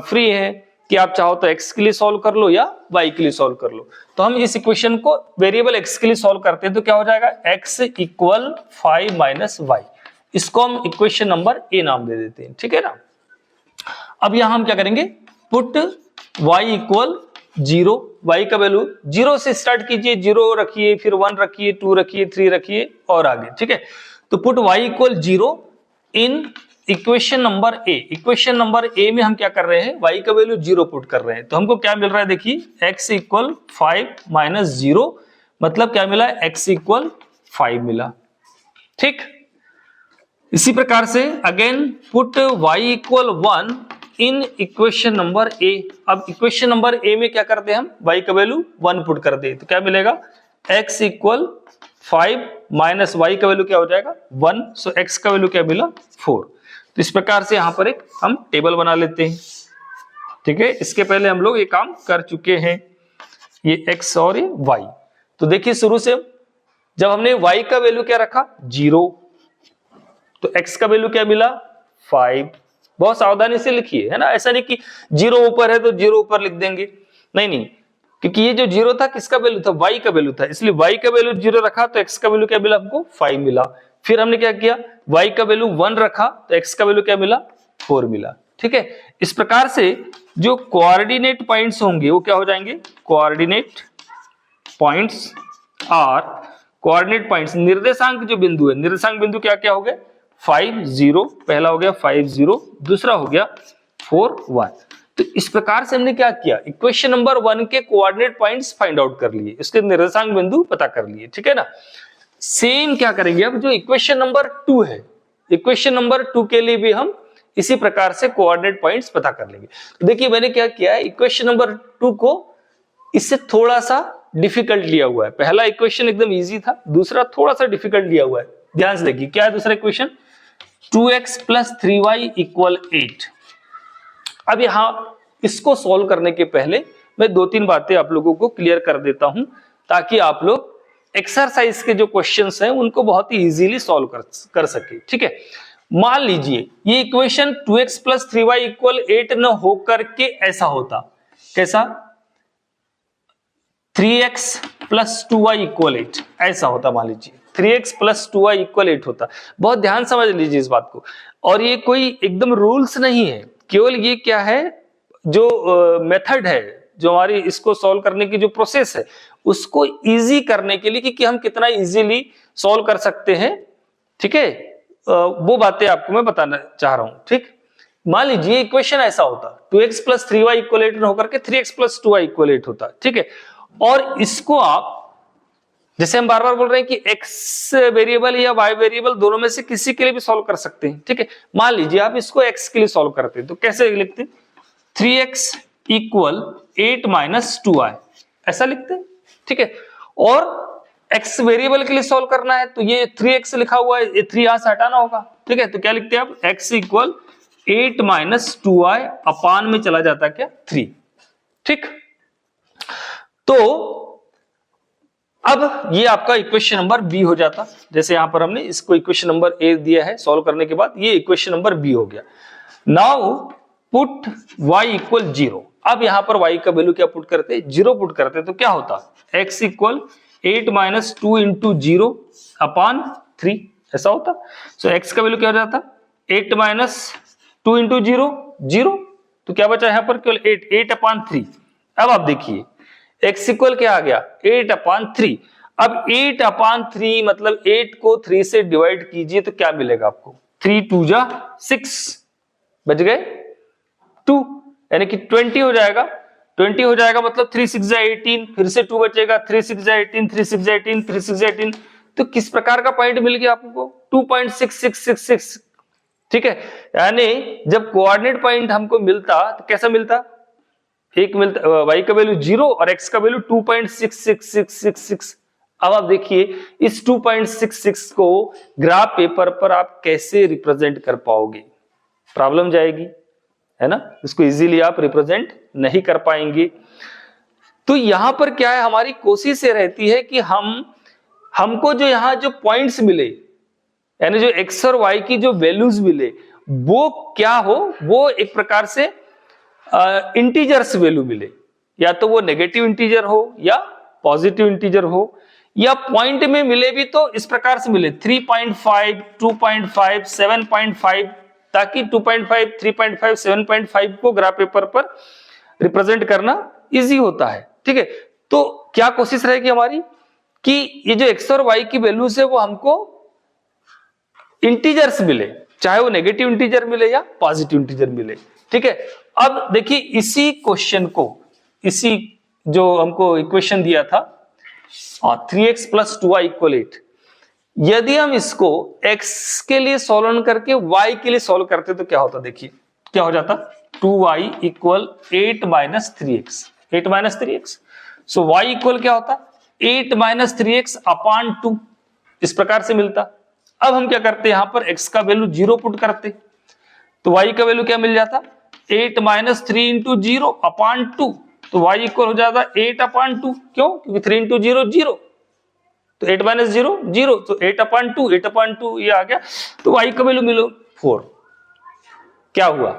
फ्री हैं कि आप चाहो तो x के लिए सॉल्व कर लो या y के लिए सॉल्व कर लो। तो हम इस इक्वेशन को वेरिएबल x के लिए सॉल्व करते हैं, तो क्या हो जाएगा, x इक्वल 5 माइनस y, इसको हम इक्वेशन नंबर ए नाम दे देते हैं। ठीक है ना, अब यहां हम क्या करेंगे, पुट y इक्वल 0, y का वैल्यू 0 से स्टार्ट कीजिए, 0 रखिए, फिर 1 रखिए, 2 रखिए, 3 रखिए और आगे। ठीक है, तो put y equal 0 in equation number A. Equation number A में हम क्या कर रहे हैं, y का वैल्यू 0 पुट कर रहे हैं, तो हमको क्या मिल रहा है, देखिए x इक्वल 5 माइनस 0, मतलब क्या मिला, x इक्वल 5 मिला। ठीक, इसी प्रकार से again put y equal 1 in equation number A. अब इक्वेशन नंबर ए में क्या करते हैं हम, y का वैल्यू 1 पुट कर दे, तो क्या मिलेगा, x इक्वल 5 माइनस y का वैल्यू क्या हो जाएगा 1, सो x का वैल्यू क्या मिला 4। तो इस प्रकार से यहां पर एक हम टेबल बना लेते हैं। ठीक है, इसके पहले हम लोग ये काम कर चुके हैं, ये x और ये y। तो देखिए शुरू से जब हमने y का वैल्यू क्या रखा 0, तो x का वैल्यू क्या मिला 5। बहुत सावधानी से लिखिए, है ना, ऐसा नहीं कि 0 ऊपर है तो 0 ऊपर लिख देंगे, नहीं नहीं, क्योंकि ये जो 0 था किसका वैल्यू था, y का वैल्यू था, इसलिए y का वैल्यू 0 रखा तो x का वैल्यू क्या मिला हमको 5 मिला। फिर हमने क्या किया, y का वैल्यू 1 रखा तो x का वैल्यू क्या मिला 4 मिला। ठीक है, इस प्रकार से जो कोऑर्डिनेट पॉइंट्स होंगे वो क्या हो जाएंगे, कोऑर्डिनेट पॉइंट्स और कोऑर्डिनेट पॉइंट्स निर्देशांक जो बिंदु है, निर्देशांक बिंदु क्या क्या हो गए 5 0, पहला हो गया 5 0, दूसरा हो गया 4 1। तो इस प्रकार से हमने क्या किया, इक्वेशन नंबर 1 के कोऑर्डिनेट पॉइंट्स फाइंड आउट कर लिए, इसके निर्देशांक बिंदु पता कर लिए। ठीक है ना, सेम क्या करेंगे अब जो इक्वेशन नंबर 2 है, इक्वेशन नंबर 2 के लिए भी हम इसी प्रकार से कोऑर्डिनेट पॉइंट्स पता कर लेंगे। तो देखिए मैंने क्या किया है, इक्वेशन नंबर 2 को इससे थोड़ा सा डिफिकल्ट लिया हुआ है। पहला इक्वेशन एकदम इजी था, दूसरा थोड़ा सा डिफिकल्ट लिया हुआ है। ध्यान से देखिए क्या है दूसरा equation, 2x plus 3y equal 8। अब यहां इसको सॉल्व करने के पहले मैं 2-3 बातें आप लोगों को क्लियर कर देता हूं, ताकि आप लोग एक्सरसाइज के जो क्वेश्चंस हैं उनको बहुत ही इजीली सॉल्व कर सके। ठीक है, मान लीजिए ये equation 2x plus 3y equal 8 न होकर के ऐसा होता, कैसा, 3x प्लस 2y इक्वल 8 ऐसा होता, मान लीजिए 3x प्लस 2y इक्वल 8 होता। बहुत ध्यान समझ लीजिए इस बात को, और ये कोई एकदम रूल्स नहीं है, केवल ये क्या है जो मेथड है, जो हमारी इसको सॉल्व करने की जो प्रोसेस है उसको इजी करने के लिए कि हम कितना इजीली सॉल्व कर सकते हैं। ठीक है, वो बातें आपको मैं बताना चाह रहा हूं। ठीक, मान लीजिए इक्वेशन ऐसा होता, 2x प्लस 3y इक्वल 8 होकर के 3x प्लस 2y इक्वल 8 होता। ठीक है, और इसको आप, जैसे हम बार बार बोल रहे हैं कि x वेरिएबल या y वेरिएबल दोनों में से किसी के लिए भी सॉल्व कर सकते हैं। ठीक है, मान लीजिए आप इसको x के लिए सॉल्व करते हैं, तो कैसे लिखते हैं, 3x इक्वल 8 माइनस 2y ऐसा लिखते हैं। ठीक है, और x वेरिएबल के लिए सॉल्व करना है तो ये 3x लिखा हुआ है, ये 3 यहां से हटाना होगा। ठीक है, तो क्या लिखते हैं आप, x इक्वल 8 माइनस 2y अपान में चला जाता क्या 3। ठीक, तो अब ये आपका इक्वेशन नंबर बी हो जाता, जैसे यहां पर हमने इसको इक्वेशन नंबर ए दिया है, सॉल्व करने के बाद ये इक्वेशन नंबर बी हो गया। नाउ पुट y इक्वल 0, अब यहां पर y का वैल्यू क्या पुट करते, 0 पुट करते, तो क्या होता, x equal 8 minus 2 into 0 upon 3 ऐसा होता। सो x का वैल्यू क्या हो जाता, 8 माइनस 2 इंटू 0 0, तो क्या बचा यहां पर केवल 8 अपॉन 3। अब आप देखिए x इक्वल क्या आ गया 8 अपॉन 3। अब 8 अपॉन 3 मतलब 8 को 3 से डिवाइड कीजिए तो क्या मिलेगा आपको, 3 2 जा 6, बच गए 2, यानी कि 20 हो जाएगा। 20 हो जाएगा मतलब 3 6 जा 18, फिर से 2 बचेगा, 3 6 जा 18, 3 6 जा 18, 3 6 जा 18। तो किस प्रकार का पॉइंट मिल गया आपको, 2.6666। ठीक है, यानी जब कोऑर्डिनेट पॉइंट हमको मिलता तो कैसा मिलता, एक मिलता y का वैल्यू 0 और x का वैल्यू 2.66666। अब आप देखिए इस 2.66 को ग्राफ पेपर पर आप कैसे रिप्रेजेंट कर पाओगे, प्रॉब्लम जाएगी, है ना, इसको इजीली आप रिप्रेजेंट नहीं कर पाएंगे। तो यहां पर क्या है, हमारी कोशिश ये रहती है कि हमको जो यहां जो पॉइंट्स मिले, यानी जो x और y की जो वैल्यूज मिले वो क्या हो, वो एक प्रकार से इंटीजर्स वैल्यू मिले, या तो वो नेगेटिव इंटीजर हो या पॉजिटिव इंटीजर हो, या पॉइंट में मिले भी तो इस प्रकार से मिले 3.5 2.5 7.5, ताकि 2.5 3.5 7.5 को ग्राफ पेपर पर रिप्रेजेंट करना इजी होता है। ठीक है, तो क्या कोशिश रहेगी हमारी कि ये जो x और y की वैल्यूज है वो हमको इंटीजर्स मिले, चाहे वो नेगेटिव इंटीजर मिले या पॉजिटिव इंटीजर मिले। ठीक है, अब देखिए इसी क्वेश्चन को, इसी जो हमको इक्वेशन दिया था 3x प्लस 2y इक्वल 8, यदि हम इसको x के लिए सॉल्व करके y के लिए सॉल्व करते तो क्या होता, देखिए क्या हो जाता, 2y equal 8 minus 3x, 8 minus 3x। सो y इक्वल क्या होता, 8 माइनस 3x अपॉन 2, इस प्रकार से मिलता। अब हम क्या करते, यहां पर x का वैल्यू 0 पुट करते, तो y का वैल्यू क्या मिल जाता, 8 माइनस 3 इंटू 0 अपॉन 2, तो y इक्वल हो जाता 8 अपॉन 2, क्यों, क्योंकि 3 इंटू 0 0, तो 8 माइनस 0 0, तो 8 अपॉन 2, 8 अपॉन 2 ये आ गया, तो y का वैल्यू मिलो 4। क्या हुआ,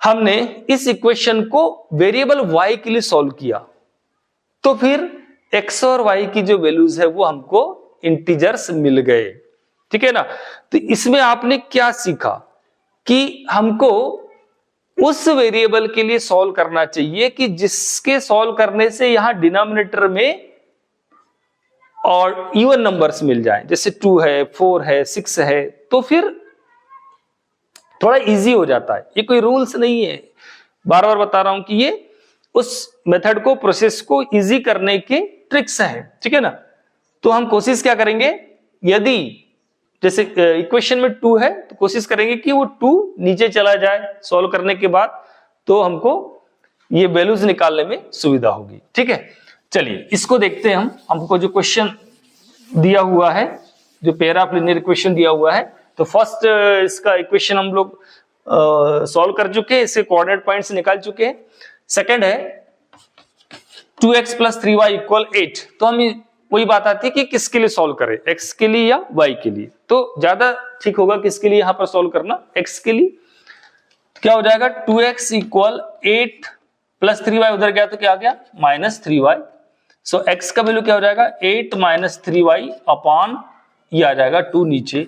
हमने इस इक्वेशन को वेरिएबल y के लिए सॉल्व किया, तो फिर x और y की जो वैल्यूज है वो हमको इंटीजर्स मिल गए। ठीक है ना, तो इसमें आपने क्या सीखा कि हमको उस वेरिएबल के लिए सॉल्व करना चाहिए कि जिसके सॉल्व करने से यहां डिनोमिनेटर में और इवन नंबर्स मिल जाएं, जैसे 2 है 4 है 6 है, तो फिर थोड़ा इजी हो जाता है। ये कोई रूल्स नहीं है, बार बार बता रहा हूं कि ये उस मेथड को, प्रोसेस को इजी करने के ट्रिक्स हैं। ठीक है ना, तो हम कोशिश क्या करेंगे, यदि जैसे इक्वेशन में 2 है तो कोशिश करेंगे कि वो 2 नीचे चला जाए सॉल्व करने के बाद, तो हमको ये वैल्यूज निकालने में सुविधा होगी। ठीक है, चलिए इसको देखते हैं हम। हमको जो क्वेश्चन दिया हुआ है, जो पेयर ऑफ लीनियर इक्वेशन दिया हुआ है, तो फर्स्ट इसका इक्वेशन हम लोग सॉल्व कर चुके हैं, इसके कोऑर्डिनेट पॉइंट्स निकाल चुके हैं। सेकंड है 2x प्लस 3y इक्वल 8, तो हम वही बात आती है कि किसके लिए सॉल्व करें, x के लिए या y के लिए, तो ज्यादा ठीक होगा किसके लिए यहां पर सॉल्व करना, x के लिए। तो क्या हो जाएगा 2x इक्वल 8 प्लस 3y, उधर गया तो क्या आ गया माइनस 3y। सो x का वैल्यू क्या हो जाएगा 8 माइनस 3y अपॉन ये आ जाएगा 2 नीचे।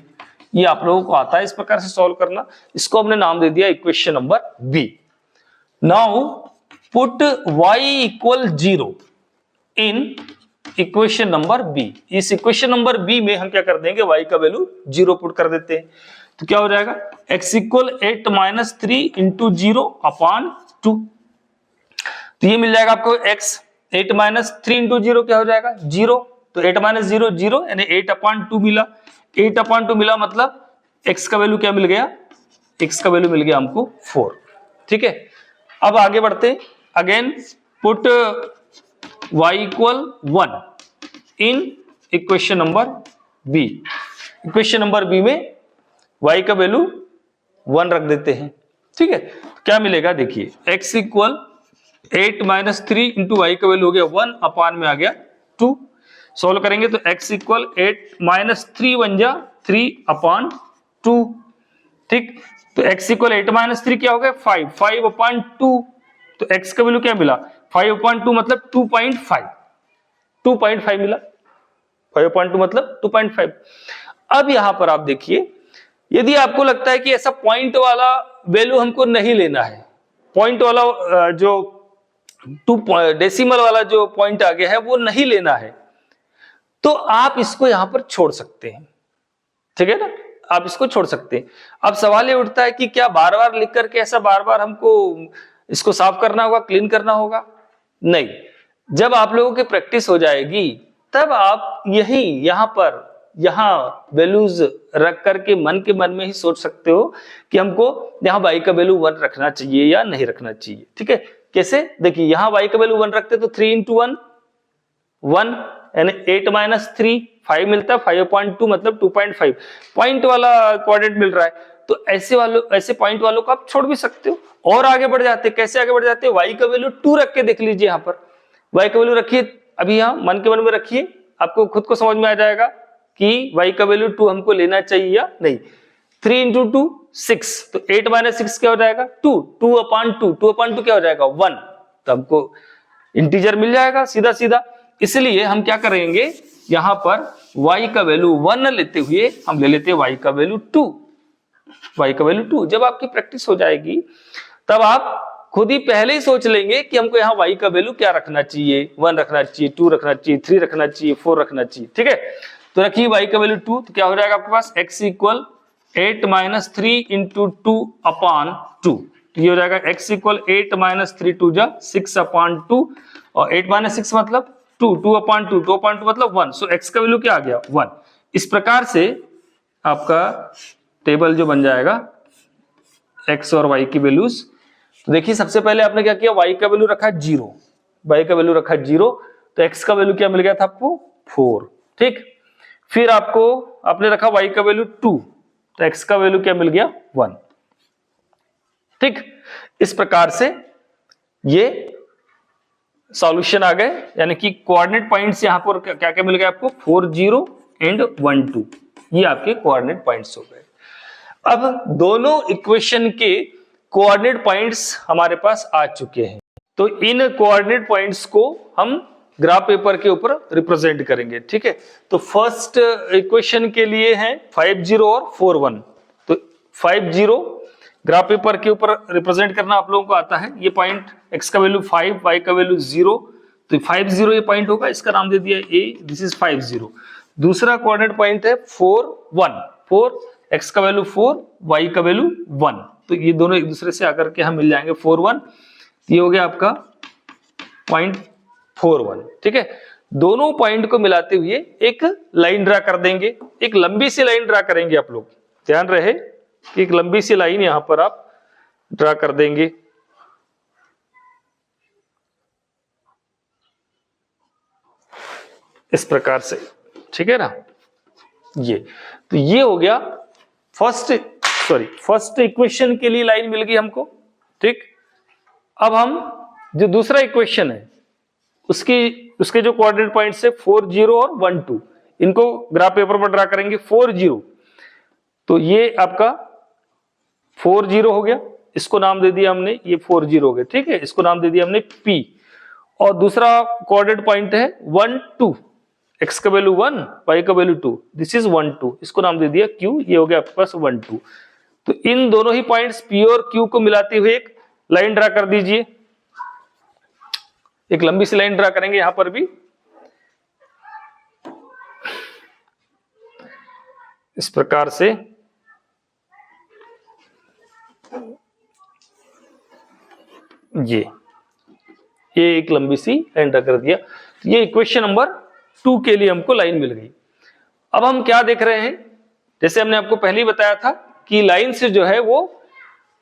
ये आप लोगों को आता है इस प्रकार से सॉल्व करना, इसको हमने नाम दे दिया equation number B. Now put y equal 0 in equation number B. इस इक्वेशन नंबर बी में हम क्या कर देंगे, y का वैल्यू 0 पुट कर देते हैं, तो क्या हो जाएगा x equal 8 minus 3 into 0 upon 2, तो ये मिल जाएगा आपको x 8 माइनस 3 इंटू 0 क्या हो जाएगा 0, तो 8 माइनस 0 0, यानी 8 अपॉन 2 मिला। 8 अपॉन 2 मिला मतलब x का वैल्यू क्या मिल गया, x का वैल्यू मिल गया हमको 4। ठीक है, अब आगे बढ़ते हैं। Again put y equal 1 in equation number B. Equation number B में y का वैल्यू 1 रख देते हैं। ठीक है, क्या मिलेगा देखिए, x equal 8 minus 3 into Y का वैल्यू हो गया 1 अपान में आ गया 2। सोल्व करेंगे तो x इक्वल 8 माइनस 3 बन जा 3 अपान 2। ठीक, तो x इक्वल 8 माइनस 3 क्या हो गया 5 5 अपान 2। तो x का वैल्यू क्या मिला 5/2 मतलब 2.5 मिला। 5/2 मतलब 2.5। अब यहां पर आप देखिए, यदि आपको लगता है कि ऐसा पॉइंट वाला वैल्यू हमको नहीं लेना है, पॉइंट वाला जो 2 डेसिमल वाला जो पॉइंट आ गया है वो नहीं लेना है, तो आप इसको यहां पर छोड़ सकते हैं, ठीक है ना, आप इसको छोड़ सकते हैं। अब सवाल ये उठता है कि क्या बार बार लिख करके ऐसा बार बार हमको इसको साफ करना होगा, क्लीन करना होगा? नहीं, जब आप लोगों की प्रैक्टिस हो जाएगी तब आप यहां पर वैल्यूज रख करके मन के मन में ही सोच सकते हो कि हमको यहाँ y का वैल्यू 1 रखना चाहिए या नहीं रखना चाहिए। ठीक है, कैसे? देखिए यहाँ y का वैल्यू 1 रखते तो 3 × 1 1 यानी 8 - 3 5 मिलता है। 5/2 मतलब 2.5 पॉइंट वाला कोऑर्डिनेट मिल रहा है। तो ऐसे पॉइंट वालों को आप छोड़ भी सकते हो और आगे बढ़ जाते। कैसे आगे बढ़ जाते? y का वैल्यू 2 रख के देख लीजिए। यहाँ पर y का वैल्यू रखिए, अभी यहाँ मन के मन में रखिए, आपको खुद को समझ में आ जाएगा कि y का वैल्यू 2 हमको लेना चाहिए या नहीं। 3 × 2 6, तो 8 - 6 क्या हो जाएगा 2। 2/2 2/2 क्या हो जाएगा 1, तो हमको इंटीजर मिल जाएगा सीधा सीधा। इसलिए हम क्या करेंगे, यहां पर y का वैल्यू 1 लेते हुए हम ले लेते हैं y का वैल्यू 2। y का वैल्यू 2 जब आपकी प्रैक्टिस हो जाएगी तब आप खुद ही पहले ही सोच लेंगे कि हमको यहाँ y का वैल्यू क्या रखना चाहिए, 1 रखना चाहिए, 2 रखना चाहिए, 3 रखना चाहिए, 4 रखना चाहिए। ठीक है, तो रखिए y का वैल्यू 2, तो क्या हो जाएगा आपके पास x = 8 - 3 × 2/2। तो ये हो जाएगा x = 8 - 3 2 जा 6/2 और 8 - 6 मतलब 2 2/2 2/2 मतलब 1। सो x का वैल्यू क्या आ गया 1। इस प्रकार से आपका टेबल जो बन जाएगा x और y की वैल्यूज। तो देखिए सबसे पहले आपने क्या किया, y का वैल्यू रखा 0, y का वैल्यू रखा 0, तो x का वैल्यू क्या मिल गया था आपको 4। ठीक, फिर आपने रखा y का वैल्यू 2, तो x का वैल्यू क्या मिल गया 1। ठीक, इस प्रकार से ये सॉल्यूशन आ गए, यानी कि कोऑर्डिनेट पॉइंट्स यहां पर क्या क्या मिल गया आपको 4 0 एंड 1 2, ये आपके कोऑर्डिनेट पॉइंट्स हो गए। अब दोनों इक्वेशन के कोऑर्डिनेट पॉइंट्स हमारे पास आ चुके हैं, तो इन कोऑर्डिनेट पॉइंट्स को हम ग्राफ पेपर के ऊपर रिप्रेजेंट करेंगे। ठीक है, तो फर्स्ट इक्वेशन के लिए है 5 0 और 4 1। तो 5 0 ग्राफ पेपर के ऊपर रिप्रेजेंट करना आप लोगों को आता है। ये पॉइंट x का वैल्यू 5, y का वैल्यू 0, तो 5 0 ये पॉइंट होगा, इसका नाम दे दिया a, दिस इज 5 0। दूसरा कोऑर्डिनेट पॉइंट है 4 1, 4 x का वैल्यू 4, y का वैल्यू 1, तो ये दोनों एक दूसरे से आकर के हम मिल जाएंगे 4 1। ये हो गया आपका पॉइंट 4 1। ठीक है, दोनों पॉइंट को मिलाते हुए एक लाइन ड्रा कर देंगे, एक लंबी सी लाइन ड्रा करेंगे। आप लोग ध्यान रहे कि एक लंबी सी लाइन यहां पर आप ड्रा कर देंगे। इस प्रकार से, ठीक है ना, ये तो ये हो गया फर्स्ट इक्वेशन के लिए लाइन मिल गई हमको। ठीक, अब हम जो दूसरा इक्वेशन है उसके जो कोऑर्डिनेट पॉइंट्स है 4 0 और 1 2, इनको ग्राफ पेपर पर ड्रा करेंगे। 4 0, तो ये आपका 4 0 हो गया, इसको नाम दे दिया हमने, ये 4 0 हो गया। ठीक है, इसको नाम दे दिया हमने P। और दूसरा कोऑर्डिनेट पॉइंट है 1 2, x का वैल्यू 1, y का वैल्यू 2, दिस इज 1 2, इसको नाम दे दिया Q। ये हो गया आपके पास 1 2। तो इन दोनों ही पॉइंट्स P और Q को मिलाते हुए एक लाइन ड्रा कर दीजिए। एक लंबी सी लाइन ड्रा करेंगे यहां पर भी, इस प्रकार से। ये एक लंबी सी लाइन ड्रा कर दिया। तो ये इक्वेशन नंबर 2 के लिए हमको लाइन मिल गई। अब हम क्या देख रहे हैं, जैसे हमने आपको पहले ही बताया था कि लाइन से जो है वो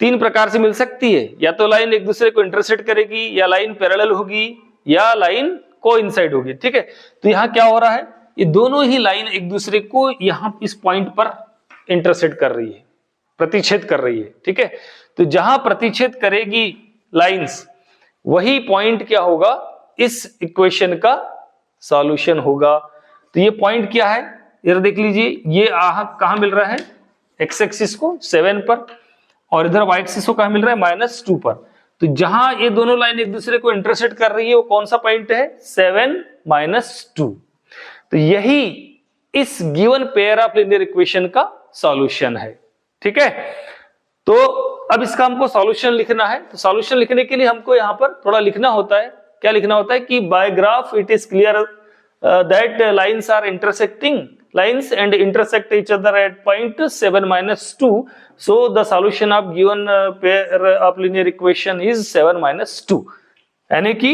3 प्रकार से मिल सकती है, या तो लाइन एक दूसरे को इंटरसेक्ट करेगी, या लाइन पैरेलल होगी, या लाइन कोइंसाइड होगी। ठीक है, तो यहां क्या हो रहा है, ये दोनों ही लाइन एक दूसरे को यहां इस पॉइंट पर इंटरसेक्ट कर रही है, प्रतिच्छेद कर रही है। ठीक है, तो जहां प्रतिच्छेद करेगी लाइंस, वही पॉइंट क्या होगा, इस इक्वेशन का सॉल्यूशन होगा। तो ये पॉइंट क्या है, इधर देख लीजिए, ये कहां मिल रहा है, एक्स एक्सिस को 7 पर, और इधर वाई एक्सिस को कहां मिल रहा है -2 पर। तो तो जहां ये दोनों लाइन एक दूसरे को इंटरसेक्ट कर रही है वो कौन सा पॉइंट है? 7 - 2। तो यही इस given pair of linear equation का सॉल्यूशन है। ठीक है, तो अब इसका हमको सॉल्यूशन लिखना है। तो सॉल्यूशन लिखने के लिए हमको यहां पर थोड़ा लिखना होता है। क्या लिखना होता है कि by graph it is clear that lines are intersecting lines and intersect each other at point 7 - 2. So the solution of given pair of linear equation is 7 - 2. यानी कि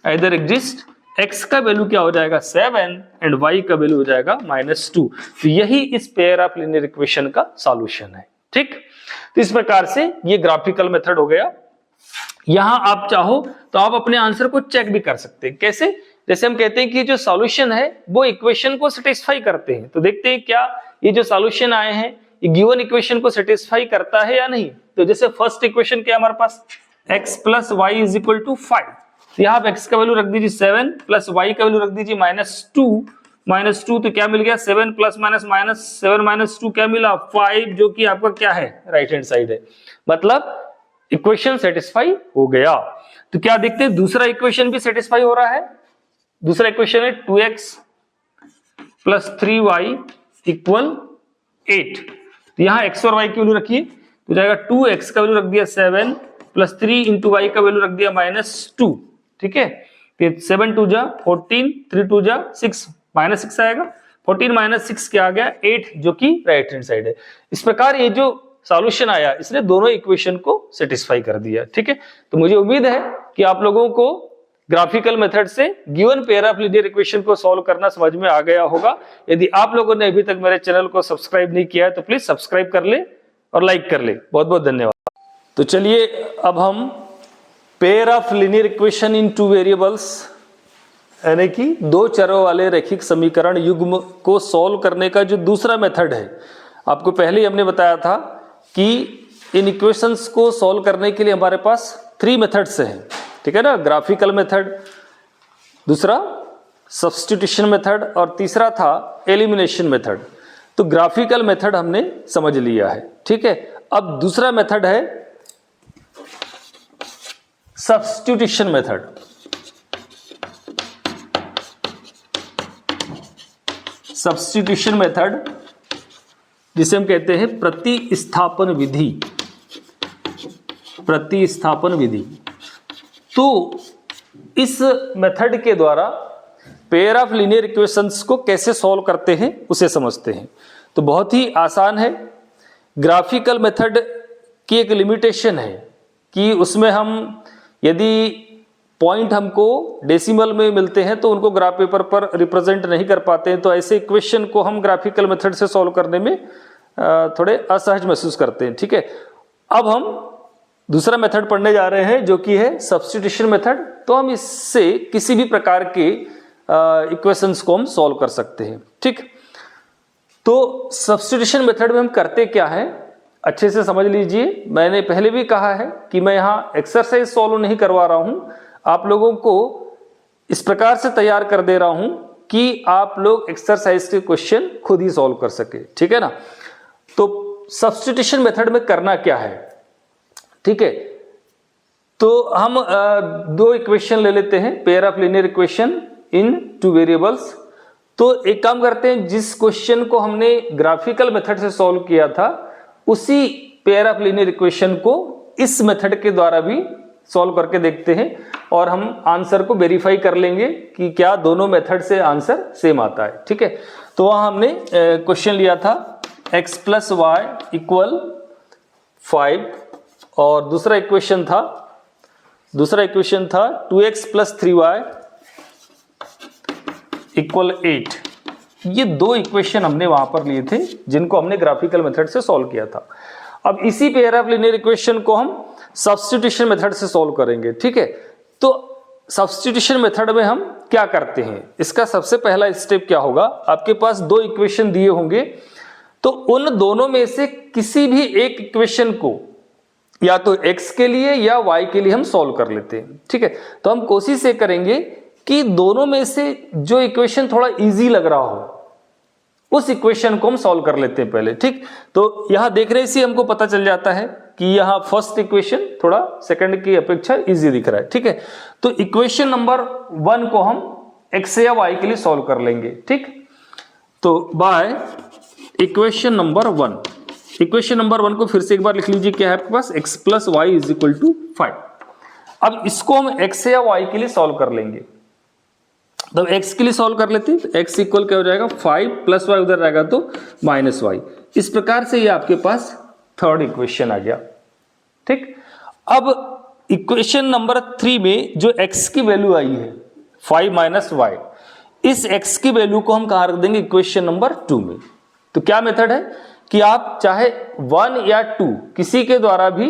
either exist x का वैल्यू क्या हो जाएगा 7 and y का वैल्यू हो जाएगा -2। तो यही इस पेयर ऑफ लीनियर इक्वेशन का सॉल्यूशन है। ठीक, तो इस प्रकार से ये ग्राफिकल मेथड हो गया। यहां आप चाहो तो आप अपने आंसर को चेक भी कर सकते हैं। कैसे? जैसे हम कहते हैं कि जो सॉल्यूशन है वो इक्वेशन को सेटिस्फाई करते हैं। तो देखते हैं क्या ये जो सॉल्यूशन आए हैं ये गिवन इक्वेशन को सेटिस्फाई करता है या नहीं। तो जैसे फर्स्ट इक्वेशन क्या हमारे पास x + y = 5। तो यहाँ आप x का वैल्यू रख दीजिए 7 + y का वैल्यू रख दीजिए -2 तो क्या मिल गया 7 ± -7 - 2 क्या मिला 5, जो कि आपका क्या है राइट हैंड साइड है। मतलब इक्वेशन सेटिस्फाई हो गया। तो क्या देखते हैं दूसरा इक्वेशन भी सेटिस्फाई हो रहा है। दूसरा इक्वेशन है 2x + 3y = 8। तो यहां x और y की वैल्यू रखिए तो जाएगा 2x का वैल्यू रख दिया 7 + 3 × y का वैल्यू रख दिया -2। ठीक है, फिर 7 × 2 = 14, 3 × 2 = 6, -6 आएगा। 14 - 6 क्या आ गया 8, जो कि राइट हैंड साइड है। इस प्रकार ये जो सॉल्यूशन आया इसने दोनों इक्वेशन को सेटिस्फाई कर दिया। ठीक है, तो मुझे उम्मीद है कि आप लोगों को ग्राफिकल मेथड से given pair of linear equation को सॉल्व करना समझ में आ गया होगा। यदि आप लोगों ने अभी तक मेरे चैनल को सब्सक्राइब नहीं किया है तो प्लीज सब्सक्राइब कर ले और लाइक कर ले। बहुत बहुत धन्यवाद। तो चलिए अब हम pair of linear equation in 2 variables यानी कि 2 चरों वाले रैखिक समीकरण युग्म को सॉल्व करने का जो दूसरा मेथड है, आपको पहले ही हमने बताया था कि इन इक्वेशंस को सॉल्व करने के लिए हमारे पास 3 मेथड्स हैं। ठीक है ना, ग्राफिकल मेथड, दूसरा सब्स्टिट्यूशन मेथड और तीसरा था एलिमिनेशन मेथड। तो ग्राफिकल मेथड हमने समझ लिया है। ठीक है, अब दूसरा मेथड है सब्स्टिट्यूशन मेथड। सब्स्टिट्यूशन मेथड जिसे हम कहते हैं प्रतिस्थापन विधि। प्रतिस्थापन विधि, तो इस मेथड के द्वारा पेयर ऑफ लीनियर इक्वेशंस को कैसे सॉल्व करते हैं उसे समझते हैं। तो बहुत ही आसान है। ग्राफिकल मेथड की एक लिमिटेशन है कि उसमें हम यदि पॉइंट हमको डेसिमल में मिलते हैं तो उनको ग्राफ पेपर पर रिप्रेजेंट नहीं कर पाते हैं। तो ऐसे इक्वेशन को हम ग्राफिकल मेथड से सॉल्व करने में थोड़े असहज महसूस करते हैं। ठीक है, अब हम दूसरा मेथड पढ़ने जा रहे हैं जो कि है सब्स्टिट्यूशन मेथड। तो हम इससे किसी भी प्रकार के इक्वेशंस को हम सॉल्व कर सकते हैं। ठीक, तो सब्स्टिट्यूशन मेथड में हम करते क्या है अच्छे से समझ लीजिए। मैंने पहले भी कहा है कि मैं यहाँ एक्सरसाइज सॉल्व नहीं करवा रहा हूं, आप लोगों को इस प्रकार से तैयार कर दे रहा हूं कि आप लोग एक्सरसाइज के क्वेश्चन खुद ही सॉल्व कर सके। ठीक है ना, तो सब्स्टिट्यूशन मेथड में करना क्या है। ठीक है, तो हम 2 इक्वेशन ले लेते हैं, pair of linear equation in 2 variables. तो एक काम करते हैं, जिस क्वेश्चन को हमने ग्राफिकल मेथड से सॉल्व किया था उसी पेयर ऑफ लीनियर इक्वेशन को इस मेथड के द्वारा भी सॉल्व करके देखते हैं और हम आंसर को वेरीफाई कर लेंगे कि क्या दोनों मेथड से आंसर सेम आता है। ठीक है, तो वहां हमने क्वेश्चन लिया था x + y = 5 और दूसरा इक्वेशन था 2x + 3y = 8। ये 2 इक्वेशन हमने वहां पर लिए थे जिनको हमने ग्राफिकल मेथड से सॉल्व किया था। अब इसी पेयर ऑफ लीनियर इक्वेशन को हम सब्स्टिट्यूशन मेथड से सॉल्व करेंगे। ठीक है, तो सब्स्टिट्यूशन मेथड में हम क्या करते हैं, इसका सबसे पहला स्टेप क्या होगा, आपके पास 2 इक्वेशन दिए होंगे तो उन दोनों में से किसी भी एक इक्वेशन को या तो x के लिए या y के लिए हम सॉल्व कर लेते हैं। ठीक है, तो हम कोशिश ये करेंगे कि दोनों में से जो इक्वेशन थोड़ा इजी लग रहा हो उस इक्वेशन को हम सॉल्व कर लेते हैं पहले। ठीक, तो यहां देखने से हमको पता चल जाता है कि यहाँ फर्स्ट इक्वेशन थोड़ा सेकंड की अपेक्षा इजी दिख रहा है, ठीक है। तो इक्वेशन नंबर 1 को हम x या y के लिए सॉल्व कर लेंगे, ठीक। तो by equation number 1, equation number 1 को फिर से एक बार लिख लीजिए, क्या है आपके पास x plus Y is equal to 5। अब इसको हम x या y के लिए सॉल्व कर लेंगे। तो x के लिए सॉल्व कर लेते हैं, तो x इक्वल क्या हो जाएगा 5 प्लस वाई उधर रहेगा तो माइनस वाई। इस प्रकार से ये आपके पास थर्ड इक्वेशन आ गया, ठीक। अब इक्वेशन नंबर 3 में जो x की वैल्यू आई है 5 माइनस वाई, इस x की वैल्यू को हम कहां रख देंगे, इक्वेशन नंबर 2 में। तो क्या मेथड है कि आप चाहे 1 या 2 किसी के द्वारा भी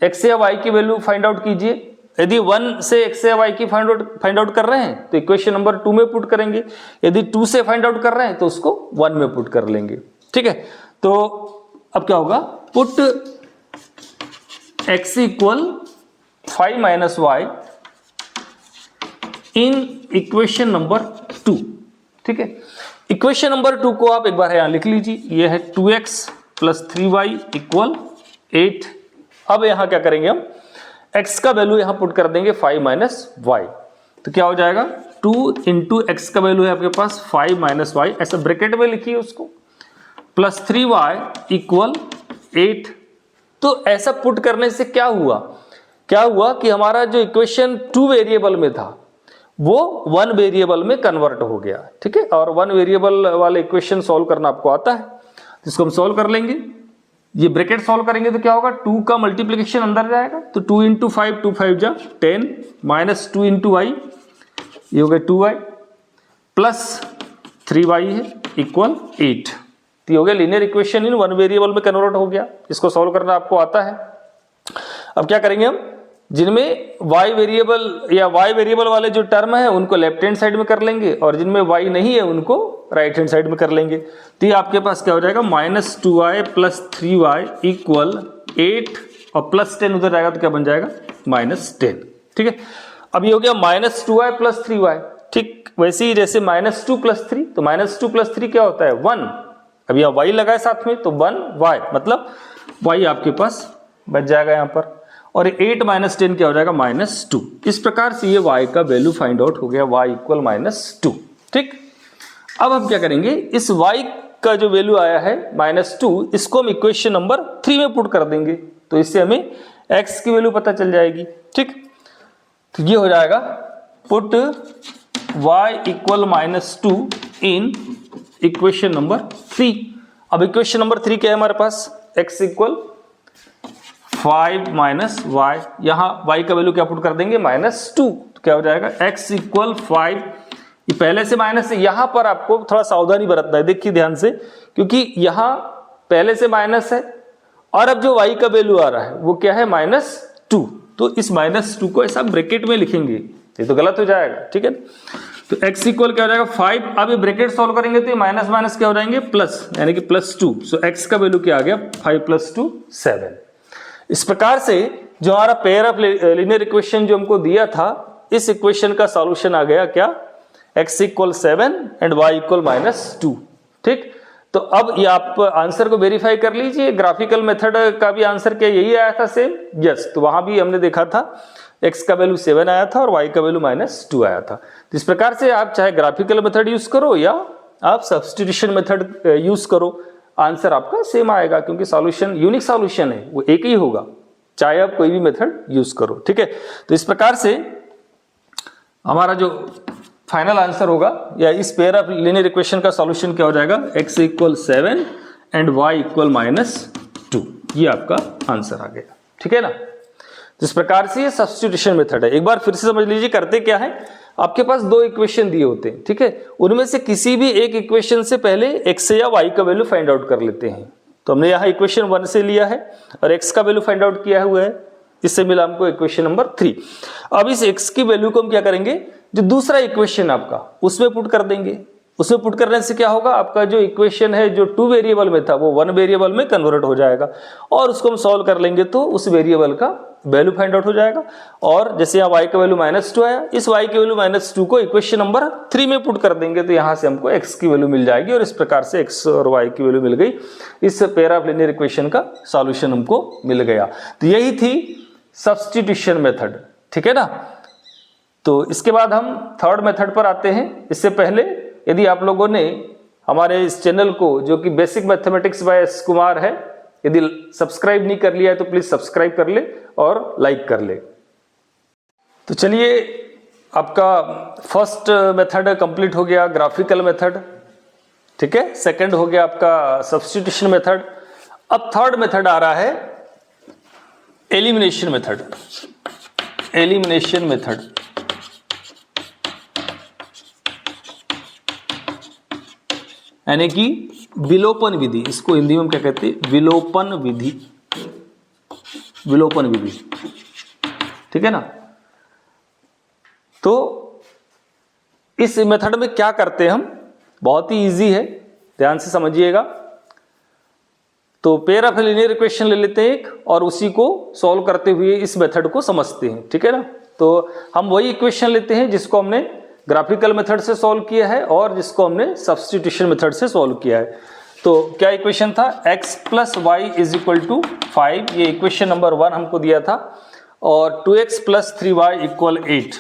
x या y की वैल्यू फाइंड आउट कीजिए। यदि 1 से x या y की फाइंड आउट कर रहे हैं तो इक्वेशन नंबर 2 में पुट करेंगे, यदि 2 से फाइंड आउट कर रहे हैं तो उसको 1 में पुट कर लेंगे, ठीक है। तो अब क्या होगा, put x equal 5 minus Y in equation number 2, ठीक है। इक्वेशन नंबर 2 को आप एक बार यहां लिख लीजिए, यह है 2x प्लस 3y इक्वल 8। अब यहां क्या करेंगे, हम x का वैल्यू यहां पुट कर देंगे 5 माइनस वाई। तो क्या हो जाएगा 2 इंटू एक्स का वैल्यू है आपके पास 5 माइनस वाई, ऐसा ब्रैकेट में लिखिए उसको, प्लस 3y इक्वल 8। तो ऐसा पुट करने से क्या हुआ कि हमारा जो इक्वेशन 2 वेरिएबल में था वो 1 वेरिएबल में कन्वर्ट हो गया, ठीक है। और 1 वेरिएबल वाले इक्वेशन सॉल्व करना आपको आता है, तो इसको हम सॉल्व कर लेंगे। ये ब्रैकेट सॉल्व करेंगे तो क्या होगा, 2 का मल्टीप्लिकेशन अंदर जाएगा, तो 2 इंटू 5 2 5 जा 10 माइनस 2 इंटू वाई, ये हो गया 2y प्लस 3y है इक्वल 8। तो ये हो गया लीनियर इक्वेशन इन 1 वेरिएबल में कन्वर्ट हो गया। इसको सॉल्व करना आपको आता है। अब क्या करेंगे हम, जिनमें y वेरिएबल या y वेरिएबल वाले जो टर्म है उनको लेफ्ट हैंड साइड में कर लेंगे और जिनमें y नहीं है उनको राइट हैंड साइड में कर लेंगे। तो ये आपके पास क्या हो जाएगा, minus 2y plus 3y equal 8 और प्लस 10 उधर जाएगा तो क्या बन जाएगा माइनस 10, ठीक है। अब ये हो गया माइनस 2y प्लस 3y, ठीक। वैसे ही जैसे माइनस 2 प्लस 3, तो माइनस 2 प्लस 3 क्या होता है 1। अब यहाँ y लगाए साथ में तो 1y, मतलब y आपके पास बच जाएगा यहाँ पर, और 8 माइनस 10 क्या हो जाएगा माइनस 2। इस प्रकार से ये y का वैल्यू फाइंड आउट हो गया, y इक्वल माइनस 2, ठीक। अब हम क्या करेंगे, इस y का जो वैल्यू आया है माइनस 2, इसको हम इक्वेशन नंबर 3 में पुट कर देंगे, तो इससे हमें x की वैल्यू पता चल जाएगी, ठीक। तो ये हो जाएगा पुट y इक्वल माइनस 2 इन इक्वेशन नंबर 3। अब इक्वेशन नंबर 3 क्या है हमारे पास, x इक्वल 5 माइनस वाई, यहां y का वैल्यू क्या पुट कर देंगे माइनस 2, तो क्या हो जाएगा x इक्वल 5, ये पहले से माइनस है, यहां पर आपको थोड़ा सावधानी बरतना है, देखिए ध्यान से, क्योंकि यहां पहले से माइनस है और अब जो y का वैल्यू आ रहा है वो क्या है माइनस 2, तो इस माइनस 2 को ऐसा ब्रैकेट में लिखेंगे, ये तो गलत हो जाएगा, ठीक है। तो x इक्वल क्या हो जाएगा 5, अब ये ब्रैकेट सॉल्व करेंगे तो ये माइनस माइनस क्या हो जाएंगे प्लस, यानी कि प्लस 2। सो x का वैल्यू क्या आ गया 5 प्लस 2 7। इस प्रकार से जो हमारा पेयर ऑफ लीनियर इक्वेशन जो हमको दिया था, इस इक्वेशन का सॉल्यूशन आ गया क्या, x equal 7 and y equal minus 2, ठीक। तो अब ये आप आंसर को वेरीफाई कर लीजिए, ग्राफिकल मेथड का भी आंसर क्या यही आया था सेम, यस। तो वहां भी हमने देखा था x का वैल्यू 7 आया था और y का वैल्यू माइनस 2 आया था। तो इस प्रकार से आप चाहे ग्राफिकल मेथड यूज करो या आप सब्स्टिट्यूशन मेथड यूज करो, आंसर आपका सेम आएगा, क्योंकि सॉल्यूशन यूनिक सॉल्यूशन है, वो एक ही होगा, चाहे आप कोई भी मेथड यूज करो, ठीक है। तो इस प्रकार से हमारा जो फाइनल आंसर होगा या इस पेयर ऑफ लीनियर इक्वेशन का सॉल्यूशन क्या हो जाएगा, x equal 7 and y equal minus 2, ये आपका आंसर आ गया, ठीक है ना। तो इस प्रकार से ये सब्स्टिट्यूशन मेथड है। एक बार फिर से समझ लीजिए, करते क्या है, आपके पास 2 इक्वेशन दिए होते हैं, ठीक है, उनमें से किसी भी एक इक्वेशन से पहले x या y का वैल्यू फाइंड आउट कर लेते हैं। तो हमने यहाँ इक्वेशन 1 से लिया है और x का वैल्यू फाइंड आउट किया हुआ है, इससे मिला हमको इक्वेशन नंबर 3। अब इस x की वैल्यू को हम क्या करेंगे, जो दूसरा इक्वेशन आपका उसमें पुट कर देंगे, उसमें पुट करने से क्या होगा, आपका जो इक्वेशन है जो 2 वेरिएबल में था वो 1 वेरिएबल में कन्वर्ट हो जाएगा, और उसको हम सॉल्व कर लेंगे तो उस वेरिएबल का वैल्यू फाइंड आउट हो जाएगा। और जैसे यहाँ y का वैल्यू -2 आया, इस y की वैल्यू -2 को इक्वेशन नंबर 3 में पुट कर देंगे तो यहाँ से हमको x की वैल्यू मिल जाएगी, और इस प्रकार से x और y की वैल्यू मिल गई। इस पेयर ऑफ लीनियर इक्वेशन का सॉल्यूशन हमको मिल गया। तो यही थी सब्स्टिट्यूशन मेथड, ठीक है ना। तो इसके बाद हम थर्ड मेथड पर आते हैं। इससे पहले यदि आप लोगों ने हमारे इस चैनल को, जो कि basic mathematics by S Kumar है, यदि सब्सक्राइब नहीं कर लिया है तो प्लीज सब्सक्राइब कर ले और लाइक कर ले। तो चलिए, आपका फर्स्ट मेथड कंप्लीट हो गया, ग्राफिकल मेथड, ठीक है। सेकंड हो गया आपका सब्स्टिट्यूशन मेथड। अब थर्ड मेथड आ रहा है एलिमिनेशन मेथड। एलिमिनेशन मेथड यानी कि विलोपन विधि, इसको हिंदी में हम क्या कहते हैं, विलोपन विधि। विलोपन विधि, ठीक है ना। तो इस मेथड में क्या करते हैं हम, बहुत ही इजी है, ध्यान से समझिएगा। तो पेयर ऑफ लीनियर इक्वेशन ले लेते हैं एक, और उसी को सॉल्व करते हुए इस मेथड को समझते हैं, ठीक है ना। तो हम वही इक्वेशन लेते हैं जिसको हमने ग्राफिकल मेथड से सॉल्व किया है और जिसको हमने सब्स्टिट्यूशन मेथड से सॉल्व किया है। तो क्या इक्वेशन था, x plus Y is equal to 5, ये इक्वेशन नंबर 1 हमको दिया था, और 2x plus 3y equal 8,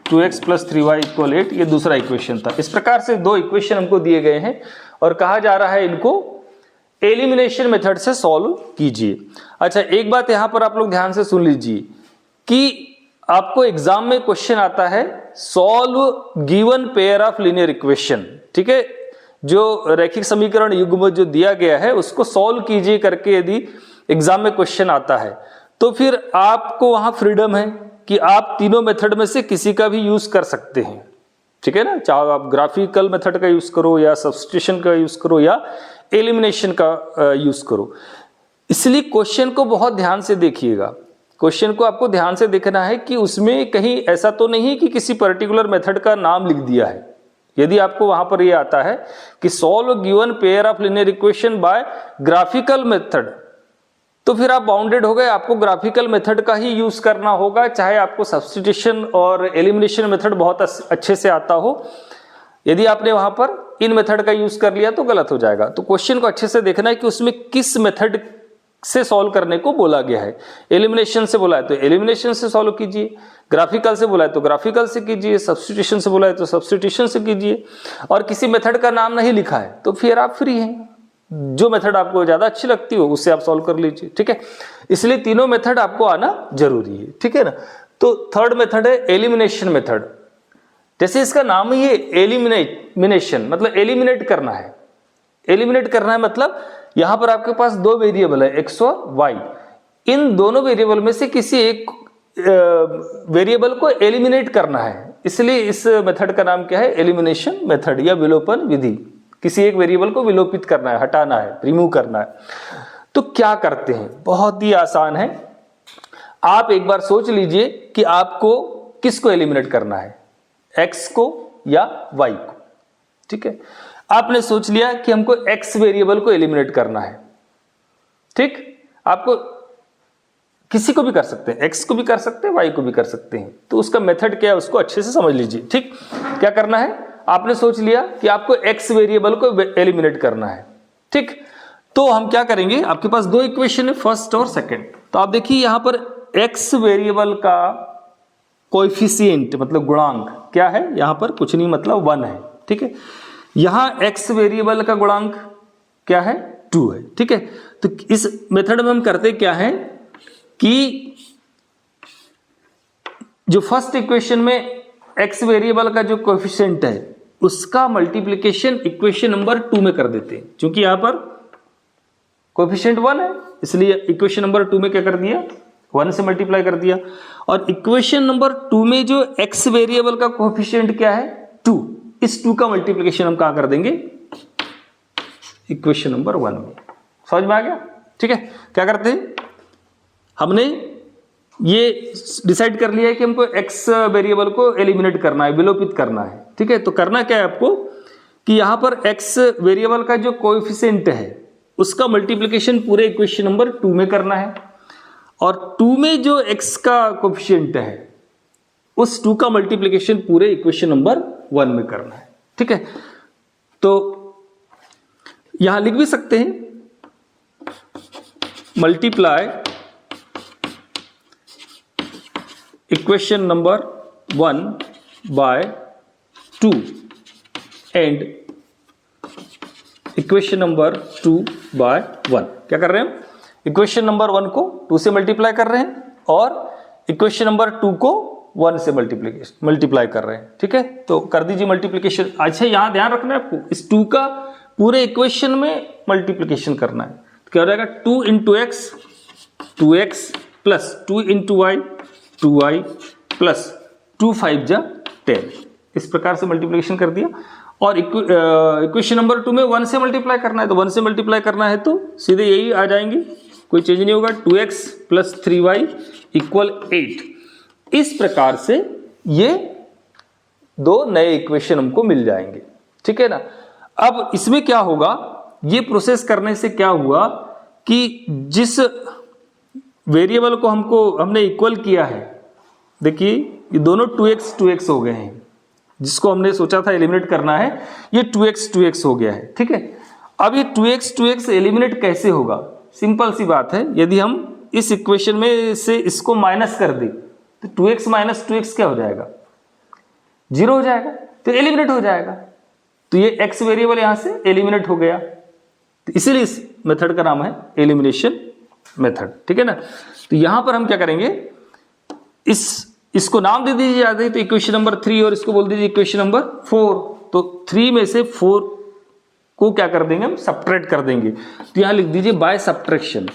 2x plus 3y equal 8 ये दूसरा इक्वेशन था। इस प्रकार से दो इक्वेशन हमको दिए गए हैं और कहा जा रहा है इनको एलिमिनेशन मेथड से सॉल्व कीजिए। अच्छा, एक बात यहां पर आप लोग ध्यान से सुन लीजिए कि आपको एग्जाम में क्वेश्चन आता है solve given pair of linear equation, ठीक है। जो रैखिक समीकरण युग्म जो दिया गया है उसको सॉल्व कीजिए करके यदि एग्जाम में क्वेश्चन आता है तो फिर आपको वहां फ्रीडम है कि आप तीनों मेथड में से किसी का भी यूज कर सकते हैं, ठीक है ना। चाहे आप ग्राफिकल मेथड का यूज करो या सब्स्टिट्यूशन का यूज करो या एलिमिनेशन का यूज करो। इसलिए क्वेश्चन को बहुत ध्यान से देखिएगा। क्वेश्चन को आपको ध्यान से देखना है कि उसमें कहीं ऐसा तो नहीं कि किसी पर्टिकुलर मेथड का नाम लिख दिया है। यदि आपको वहां पर यह आता है कि solve given pair of linear equation by graphical method, तो फिर आप बाउंडेड हो गए, आपको ग्राफिकल मेथड का ही यूज करना होगा, चाहे आपको सब्स्टिट्यूशन और एलिमिनेशन मेथड बहुत अच्छे से आता हो। यदि आपने वहां पर इन मेथड का यूज कर लिया तो गलत हो जाएगा। तो क्वेश्चन को अच्छे से देखना है कि उसमें किस मेथड से सॉल्व करने को बोला गया है। एलिमिनेशन से बोला है तो एलिमिनेशन से सॉल्व कीजिए, ग्राफिकल से बोला है तो ग्राफिकल से कीजिए, सब्स्टिट्यूशन से बोला है तो सब्स्टिट्यूशन से कीजिए, और किसी मेथड का नाम नहीं लिखा है तो फिर आप फ्री हैं, जो मेथड आपको ज्यादा अच्छी लगती हो उससे आप सॉल्व कर लीजिए, ठीक है। इसलिए तीनों मेथड आपको आना जरूरी है, ठीक है ना। तो थर्ड मेथड है एलिमिनेशन मेथड। जैसे इसका नाम ही है एलिमिनेशन, मतलब एलिमिनेट करना है। एलिमिनेट करना है मतलब यहां पर आपके पास दो वेरिएबल है x और y, इन दोनों वेरिएबल में से किसी एक वेरिएबल को एलिमिनेट करना है। इसलिए इस मेथड का नाम क्या है, एलिमिनेशन मेथड या विलोपन विधि। किसी एक वेरिएबल को विलोपित करना है, हटाना है, रिमूव करना है। तो क्या करते हैं, बहुत ही आसान है। आप एक बार सोच लीजिए कि आपको किसको एलिमिनेट करना है, x को या y को, ठीक है। आपने सोच लिया कि हमको x वेरिएबल को एलिमिनेट करना है, ठीक। आपको किसी को भी कर सकते हैं, x को भी कर सकते हैं, y को भी कर सकते हैं। तो उसका मेथड क्या है उसको अच्छे से समझ लीजिए, ठीक। क्या करना है, आपने सोच लिया कि आपको x वेरिएबल को एलिमिनेट करना है, ठीक। तो हम क्या करेंगे, आपके पास दो इक्वेशन है, फर्स्ट और सेकंड। तो आप देखिए यहां पर x वेरिएबल का कोएफिशिएंट मतलब गुणांक क्या है, यहां पर कुछ नहीं मतलब 1 है, ठीक है। यहां x वेरिएबल का गुणांक क्या है, 2 है, ठीक है। तो इस मेथड में हम करते क्या है कि जो फर्स्ट इक्वेशन में x वेरिएबल का जो कोएफिशिएंट है उसका मल्टीप्लिकेशन इक्वेशन नंबर 2 में कर देते हैं। क्योंकि यहां पर कोएफिशिएंट 1 है इसलिए इक्वेशन नंबर 2 में क्या कर दिया, 1 से मल्टीप्लाई कर दिया। और इक्वेशन नंबर 2 में जो x वेरिएबल का कोएफिशिएंट क्या है, 2, इस 2 का मल्टीप्लिकेशन हम कहां कर देंगे, इक्वेशन नंबर 1 में। समझ में आ गया, ठीक है। क्या करते हैं, हमने ये डिसाइड कर लिया है कि हमको x वेरिएबल को एलिमिनेट करना है, विलोपित करना है, ठीक है। तो करना क्या है आपको कि यहां पर x वेरिएबल का जो कोएफिशिएंट है उसका मल्टीप्लिकेशन पूरे इक्वेशन नंबर 2 में करना है, और 2 में जो x का कोएफिशिएंट है उस 2 का मल्टीप्लिकेशन पूरे इक्वेशन नंबर 1 में करना है। ठीक है, तो यहां लिख भी सकते हैं multiply equation number 1 by 2 and equation number 2 by 1। क्या कर रहे हैं हम? इक्वेशन नंबर 1 को 2 से मल्टीप्लाई कर रहे हैं और इक्वेशन नंबर 2 को 1 से मल्टीप्लाई कर रहे हैं। ठीक है, तो कर दीजिए मल्टीप्लिकेशन। अच्छा, यहां ध्यान रखना है आपको, इस 2 का पूरे इक्वेशन में मल्टीप्लिकेशन करना है। तो क्या हो जाएगा 2 into X 2x plus 2 into Y 2y plus 2 5 जा 10, इस प्रकार से मल्टीप्लिकेशन कर दिया। और इक्वेशन नंबर 2 में 1 से मल्टीप्लाई करना है, तो 1 से मल्टीप्लाई करना है तो सीधे यही आ जाएंगे, कोई चेंज नहीं होगा। 2x plus 3y equal 8। इस प्रकार से ये 2 नए इक्वेशन हमको मिल जाएंगे। ठीक है ना। अब इसमें क्या होगा, ये प्रोसेस करने से क्या हुआ कि जिस वेरिएबल को हमने इक्वल किया है, देखिए ये दोनों 2x हो गए हैं, जिसको हमने सोचा था एलिमिनेट करना है, ये 2x हो गया है। ठीक है, अब ये 2x एलिमिनेट कैसे होगा? सिंपल सी बात है, यदि हम इस इक्वेशन में से इसको माइनस कर दें तो 2x माइनस 2x क्या हो जाएगा? 0 हो जाएगा, तो एलिमिनेट हो जाएगा। तो ये x वेरिएबल यहां से एलिमिनेट हो गया, तो इसीलिए इस मेथड का नाम है एलिमिनेशन मेथड। ठीक है ना। तो यहां पर हम क्या करेंगे, इसको नाम दे दीजिए याद है, तो इक्वेशन नंबर 3 और इसको बोल दीजिए इक्वेशन नंबर 4। तो 3 में से 4 को क्या कर देंगे हम? सब्ट्रैक्ट कर देंगे। तो यहां लिख दीजिए बाय सब्ट्रैक्शन।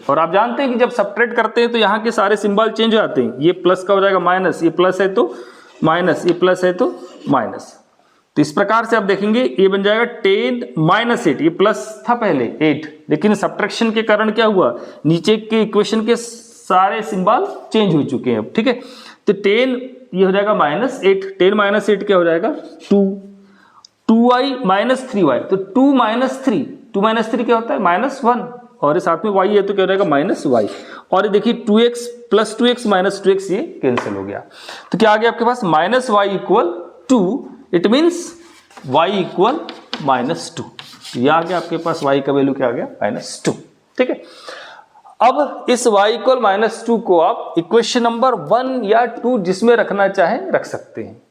और आप जानते हैं कि जब सब्ट्रैक्ट करते हैं तो यहाँ के सारे सिंबल चेंज हो जाते हैं। ये प्लस का हो जाएगा माइनस, ये प्लस है तो माइनस, ये प्लस है तो माइनस। तो इस प्रकार से आप देखेंगे ये बन जाएगा 10 माइनस 8। ये प्लस था पहले 8, लेकिन सब्ट्रैक्शन के कारण क्या हुआ, नीचे के इक्वेशन के सारे सिंबल चेंज हो चुके हैं अब। ठीक है, तो 10 ये हो जाएगा माइनस 8, 10 माइनस 8 क्या हो जाएगा 2y माइनस 3y। तो 2 माइनस 3 क्या होता है? -1, और ये साथ में y है तो क्या हो जाएगा -y। और ये देखिए 2x plus 2x minus 2x ये कैंसिल हो गया। तो क्या आ गया आपके पास? -y equal 2, it means y equal -2। ये आ गया आपके पास, y का वैल्यू क्या आ गया? -2। ठीक है, अब इस y इक्वल -2 को आप इक्वेशन नंबर 1 या 2 जिसमें रखना चाहें रख सकते हैं।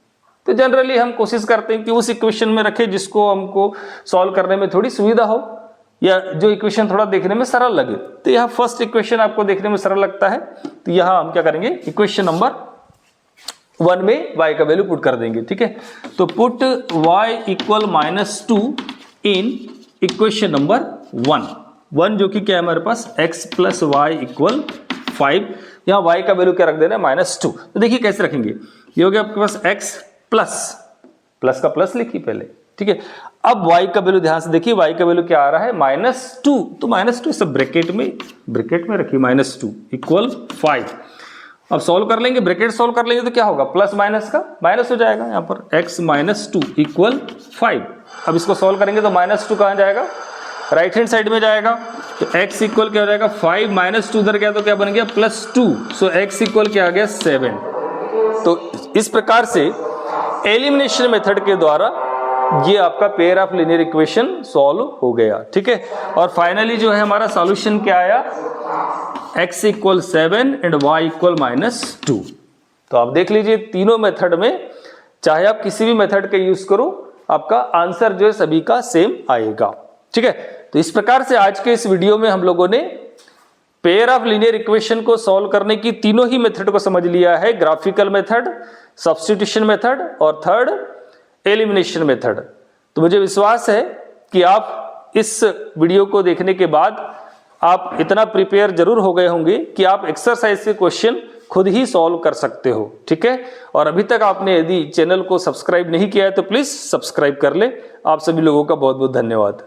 तो जनरली हम कोशिश करते हैं कि उस इक्वेशन में रखें जिसको हमको सॉल्व करने में थोड़ी सुविधा हो, या जो इक्वेशन थोड़ा देखने में सरल लगे। तो यहाँ फर्स्ट इक्वेशन आपको देखने में सरल लगता है, तो यहाँ हम क्या करेंगे, इक्वेशन नंबर 1 में y का वैल्यू पुट कर देंगे। ठीक है, तो पुट y इक्वल -2 इन इक्वेशन नंबर 1 जो कि क्या है हमारे पास x प्लस y इक्वल 5। यहाँ y का वैल्यू क्या रख देना है? -2। तो देखिए कैसे रखेंगे, ये हो गया आपके पास x प्लस का प्लस लिखिए पहले। ठीक है, अब y का वैल्यू ध्यान से देखिए, y का वैल्यू क्या आ रहा है? -2। तो -2 सब ब्रैकेट में रखिए, -2 इक्वल 5। अब सॉल्व कर लेंगे, ब्रैकेट सॉल्व कर लेंगे तो क्या होगा? प्लस माइनस का माइनस हो जाएगा यहाँ पर, x -2 इक्वल 5। अब इसको सॉल्व करेंगे तो -2 कहाँ जाएगा? राइट हैंड साइड में जाएगा। तो x इक्वल क्या हो जाएगा? 5 -2 उधर गया तो क्या बन गया? +2। सो x इक्वल क्या आ गया? 7। तो इस प्रकार से एलिमिनेशन मेथड के द्वारा ये आपका pair of linear equation solve हो गया। ठीक है, और फाइनली जो है हमारा सॉल्यूशन क्या आया? x equal 7 and y equal -2। तो आप देख लीजिए तीनों मेथड में, चाहे आप किसी भी मेथड का यूज करो, आपका आंसर जो है सभी का सेम आएगा। ठीक है, तो इस प्रकार से आज के इस वीडियो में हम लोगों ने पेयर ऑफ लीनियर इक्वेशन को सॉल्व करने की तीनों ही मेथड को समझ लिया है, ग्राफिकल मेथड, सब्स्टिट्यूशन मेथड और थर्ड एलिमिनेशन मेथड। तो मुझे विश्वास है कि आप इस वीडियो को देखने के बाद आप इतना प्रिपेयर जरूर हो गए होंगे कि आप एक्सरसाइज के क्वेश्चन खुद ही सॉल्व कर सकते हो। ठीक है, और अभी तक आपने यदि चैनल को सब्सक्राइब नहीं किया है तो प्लीज सब्सक्राइब कर ले। आप सभी लोगों का बहुत बहुत धन्यवाद।